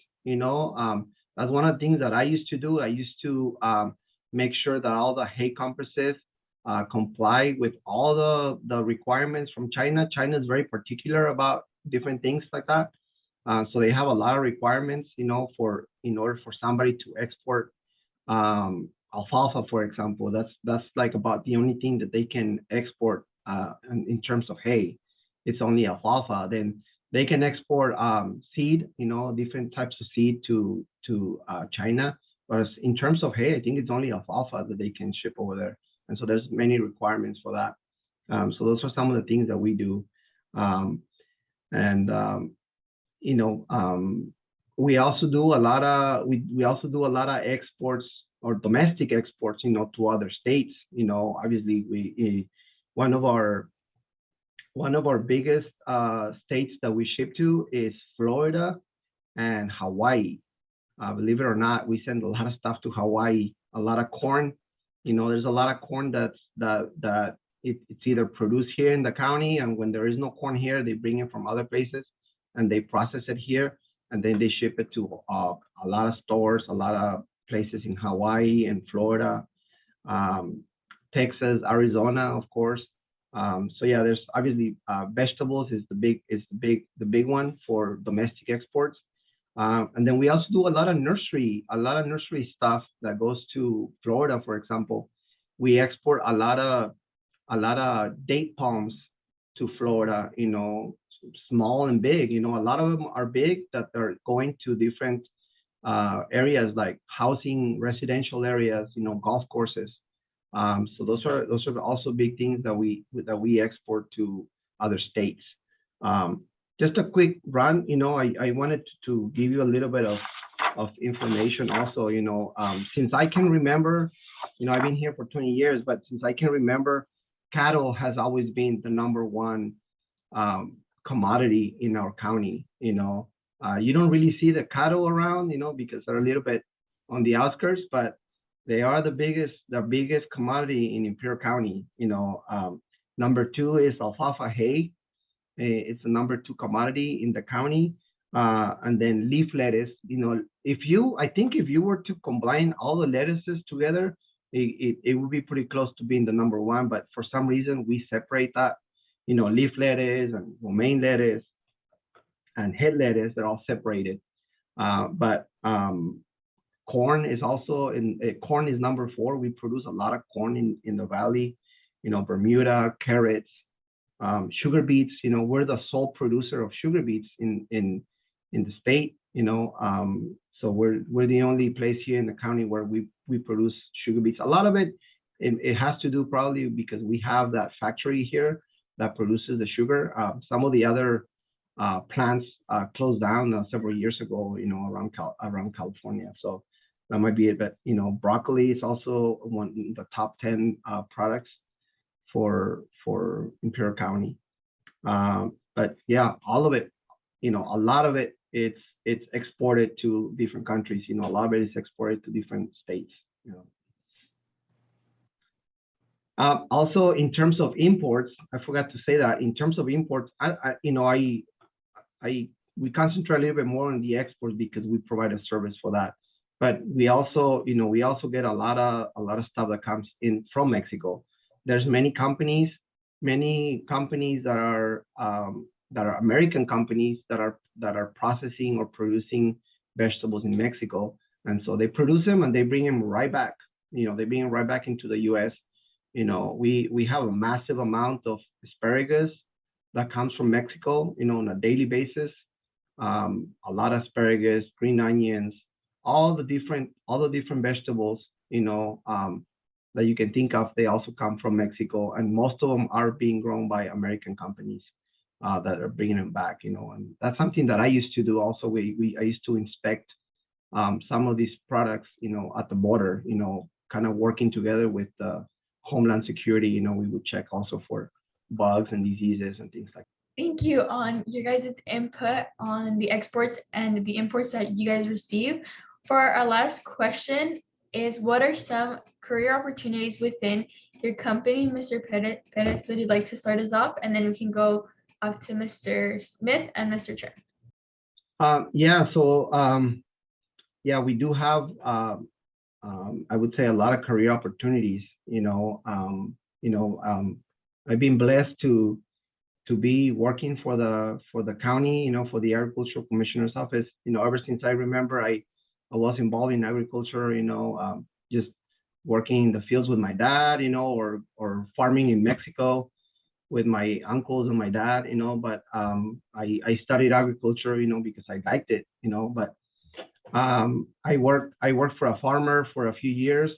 That's one of the things that I used to do. I used to make sure that all the hay complexes comply with all the requirements from China. China is very particular about different things like that. So they have a lot of requirements, in order for somebody to export alfalfa, for example. That's like about the only thing that they can export in terms of hay. It's only alfalfa. Then they can export seed, different types of seed to China. But in terms of hay, I think it's only alfalfa that they can ship over there. And so there's many requirements for that. So those are some of the things that we do. We also do a lot of exports, or domestic exports, to other states. Obviously, one of our one of our biggest states that we ship to is Florida and Hawaii. Believe it or not, we send a lot of stuff to Hawaii, a lot of corn. There's a lot of corn that it's either produced here in the county, and when there is no corn here, they bring it from other places and they process it here, and then they ship it to a lot of stores, a lot of places in Hawaii and Florida, Texas, Arizona, of course. So yeah, there's obviously vegetables is the big one for domestic exports. And then we also do a lot of nursery stuff that goes to Florida, for example. We export a lot of date palms to Florida, small and big. A lot of them are big that are going to different areas like housing, residential areas, golf courses. So those are also big things that we export to other states. Just a quick run, I wanted to give you a little bit of information also, since I can remember, I've been here for 20 years, but since I can remember, cattle has always been the #1 commodity in our county. You don't really see the cattle around, because they're a little bit on the outskirts, but they are the biggest commodity in Imperial County. #2 is alfalfa hay. It's the #2 commodity in the county. And then leaf lettuce, I think if you were to combine all the lettuces together, it would be pretty close to being the #1, but for some reason we separate that, leaf lettuce and romaine lettuce and head lettuce, they're all separated. But corn is also corn is #4. We produce a lot of corn in the valley, Bermuda, carrots, sugar beets. We're the sole producer of sugar beets in the state. So we're the only place here in the county where we produce sugar beets. A lot of it has to do probably because we have that factory here that produces the sugar. Some of the other plants closed down several years ago, around California. So that might be it. But broccoli is also one of the top 10 products for Imperial County. But yeah, all of it, a lot of it, it's exported to different countries. A lot of it is exported to different states. Also, in terms of imports, I forgot to say that in terms of imports, we concentrate a little bit more on the exports because we provide a service for that. But we also get a lot of stuff that comes in from Mexico. There's many companies that are American companies that are processing or producing vegetables in Mexico, and so they produce them and they bring them right back. They bring them right back into the U.S. We have a massive amount of asparagus that comes from Mexico, on a daily basis. A lot of asparagus, green onions, all the different vegetables, that you can think of, they also come from Mexico, and most of them are being grown by American companies that are bringing them back, and that's something that I used to do also. I used to inspect some of these products, at the border, kind of working together with the Homeland Security. We would check also for bugs and diseases and things like that. Thank you on your guys' input on the exports and the imports that you guys receive. For our last question is, what are some career opportunities within your company? Mr. Perez, would you like to start us off? And then we can go off to Mr. Smith and Mr. Trimm. Yeah, we do have, I would say, a lot of career opportunities. I've been blessed to be working for the county, for the agricultural commissioner's office. Ever since I remember, I was involved in agriculture, just working in the fields with my dad, or farming in Mexico with my uncles and my dad, but I studied agriculture, because I liked it, but I worked for a farmer for a few years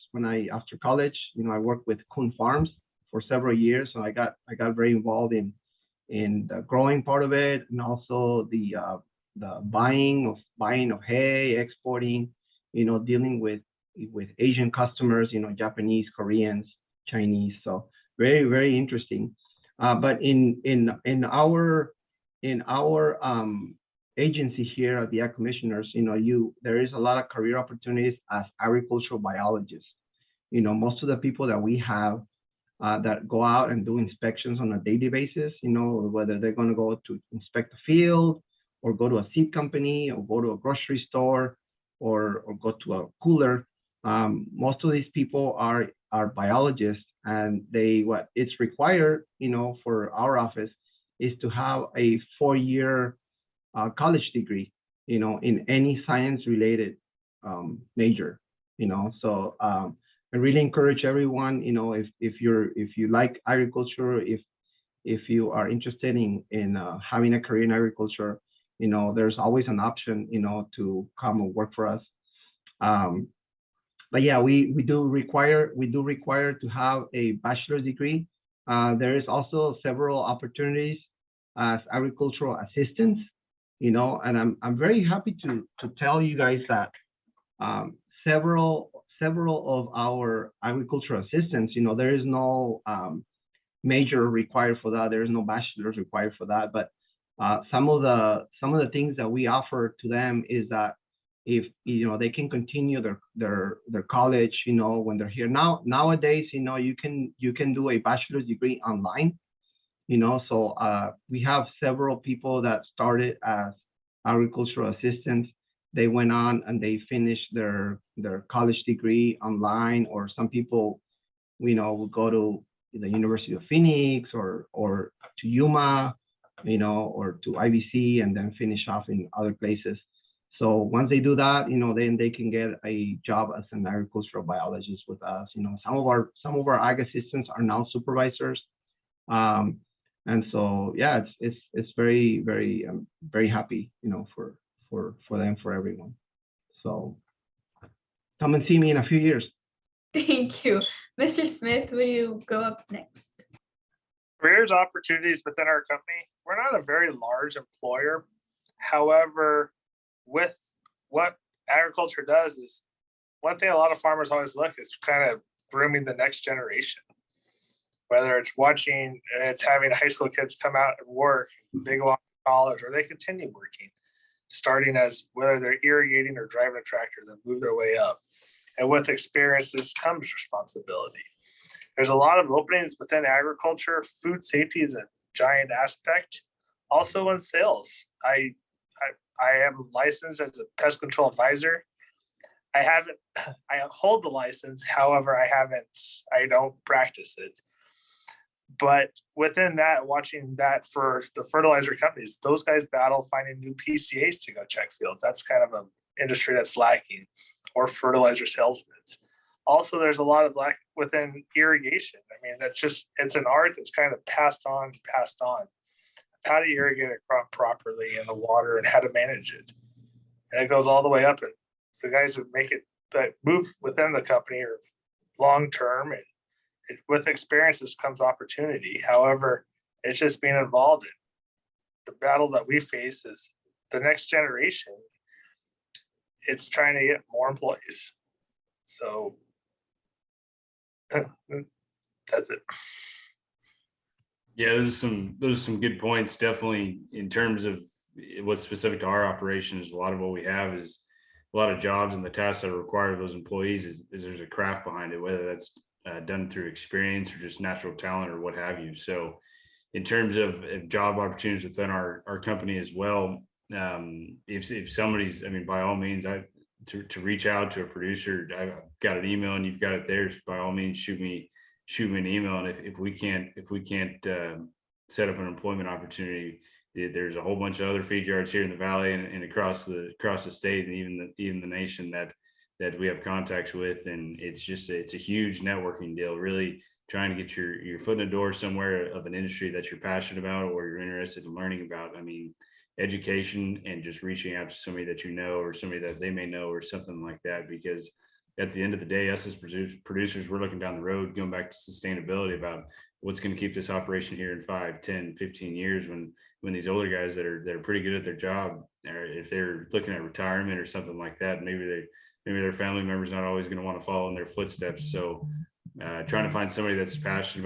after college. I worked with Kuhn Farms for several years, so I got very involved in the growing part of it, and also the buying of hay, exporting, dealing with Asian customers, Japanese, Koreans, Chinese. So very, very interesting. But in our agency here at the Ag Commissioners, there is a lot of career opportunities as agricultural biologists. Most of the people that we have that go out and do inspections on a daily basis, whether they're going to go to inspect the field or go to a seed company or go to a grocery store or go to a cooler. Most of these people are biologists, and what it's required, for our office is to have a 4-year college degree, in any science related major, so I really encourage everyone, if you like agriculture, if you are interested in having a career in agriculture, there's always an option, to come and work for us. But yeah, we do require to have a bachelor's degree. There is also several opportunities as agricultural assistants, and I'm very happy to tell you guys that several of our agricultural assistants, there is no major required for that. There is no bachelor's required for that. But some of the things that we offer to them is that if they can continue their college, when they're here nowadays, you can do a bachelor's degree online, so we have several people that started as agricultural assistants. They went on and they finished their college degree online, or some people, will go to the University of Phoenix or to Yuma, or to IVC, and then finish off in other places. So once they do that, then they can get a job as an agricultural biologist with us. Some of our ag assistants are now supervisors, and so yeah, it's very, very, very happy, for them, for everyone. So come and see me in a few years. Thank you. Mr. Smith, will you go up next? Careers opportunities within our company. We're not a very large employer. However, with what agriculture does is, one thing a lot of farmers always look is kind of grooming the next generation. Whether it's having high school kids come out and work, they go off to college, or they continue working, starting as whether they're irrigating or driving a tractor, then move their way up. And with experiences comes responsibility. There's a lot of openings within agriculture. Food safety is a giant aspect. Also in sales, I am licensed as a pest control advisor. I hold the license, however, I don't practice it. But within that, watching that for the fertilizer companies, those guys battle finding new PCAs to go check fields. That's kind of an industry that's lacking, or fertilizer salesmen. Also, there's a lot of lack within irrigation. I mean, it's an art that's kind of passed on. How to irrigate a crop properly in the water and how to manage it. And it goes all the way up. And the guys that make it, that move within the company, are long-term, and with experiences comes opportunity. However, it's just being involved in the battle that we face is the next generation. It's trying to get more employees. So that's it. Yeah, those are some good points. Definitely, in terms of what's specific to our operations, a lot of what we have is a lot of jobs, and the tasks that are required of those employees is there's a craft behind it, whether that's done through experience or just natural talent or what have you. So in terms of job opportunities within our company as well, if somebody's, by all means, to reach out to a producer, I've got an email and you've got it there. So by all means, shoot me an email. And if we can't set up an employment opportunity, there's a whole bunch of other feed yards here in the Valley and across the state, and even the nation that we have contacts with. And it's a huge networking deal, really trying to get your foot in the door somewhere of an industry that you're passionate about or you're interested in learning about. Education and just reaching out to somebody that you know, or somebody that they may know, or something like that. Because at the end of the day, us as producers, we're looking down the road, going back to sustainability, about what's going to keep this operation here in 5, 10, 15 years when these older guys that are pretty good at their job, or if they're looking at retirement or something like that, maybe their family member's not always going to want to follow in their footsteps. So trying to find somebody that's passionate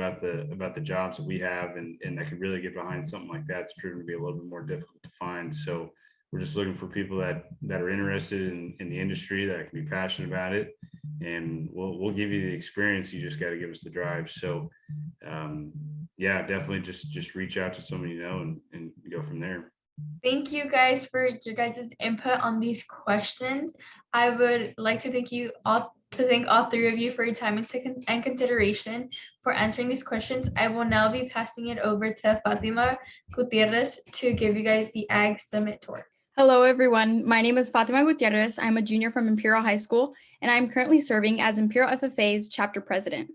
about the jobs that we have and that can really get behind something like that's proven to be a little bit more difficult to find. So we're just looking for people that are interested in the industry, that can be passionate about it, and we'll give you the experience. You just got to give us the drive. So yeah, definitely just reach out to someone you know and go from there. Thank you guys for your guys' input on these questions. I would like to thank all three of you for your time and consideration for answering these questions. I will now be passing it over to Fatima Gutierrez to give you guys the Ag Summit tour. Hello, everyone. My name is Fatima Gutierrez. I'm a junior from Imperial High School, and I'm currently serving as Imperial FFA's chapter president.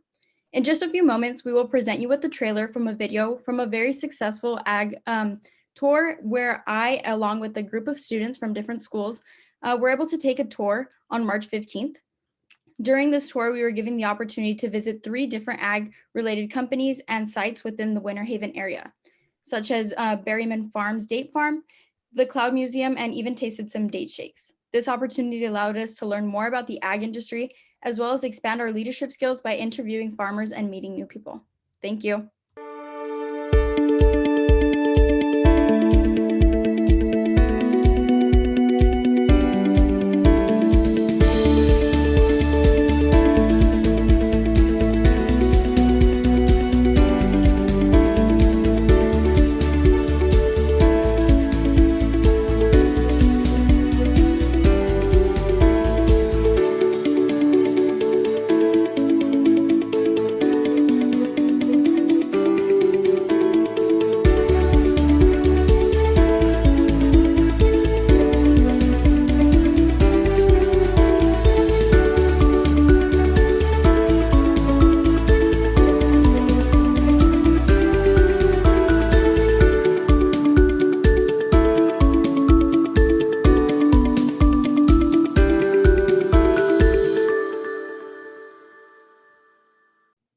In just a few moments, we will present you with the trailer from a video from a very successful Ag tour where I, along with a group of students from different schools, were able to take a tour on March 15th. During this tour, we were given the opportunity to visit 3 different ag-related companies and sites within the Winter Haven area, such as Berryman Farms Date Farm, the Cloud Museum, and even tasted some date shakes. This opportunity allowed us to learn more about the ag industry, as well as expand our leadership skills by interviewing farmers and meeting new people. Thank you.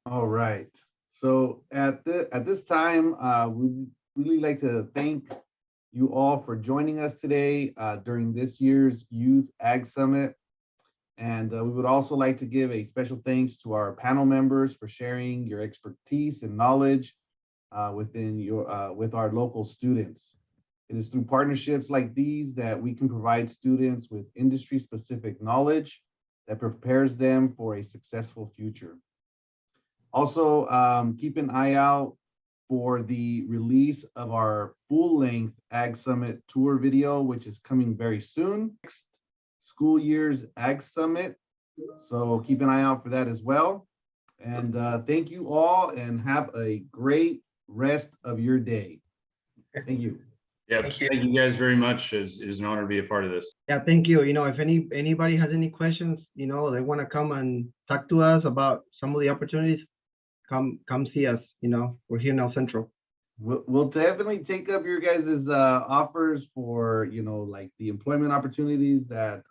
All right. So at this time, we'd really like to thank you all for joining us today during this year's Youth Ag Summit. And we would also like to give a special thanks to our panel members for sharing your expertise and knowledge with our local students. It is through partnerships like these that we can provide students with industry-specific knowledge that prepares them for a successful future. Also, keep an eye out for the release of our full-length Ag Summit tour video, which is coming very soon. Next school year's Ag Summit. So keep an eye out for that as well. And thank you all and have a great rest of your day. Thank you. Yeah, thank you guys very much. It is an honor to be a part of this. Yeah, thank you. You know, if anybody has any questions, you know, they want to come and talk to us about some of the opportunities, come see us. You know, we're here in El Centro. We'll definitely take up your guys' offers for, you know, like the employment opportunities that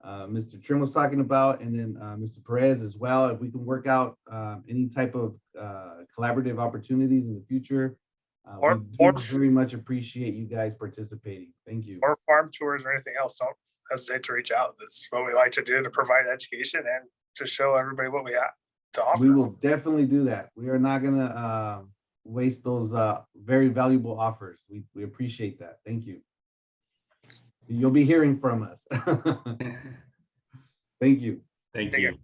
Mr. Trimm was talking about, and then Mr. Perez as well. If we can work out any type of collaborative opportunities in the future, we do very much appreciate you guys participating. Thank you. Or farm tours or anything else, don't hesitate to reach out. That's what we like to do, to provide education and to show everybody what we have to offer. We will definitely do that. We are not gonna waste those very valuable offers. We appreciate that. Thank you. You'll be hearing from us. Thank you. Thank you.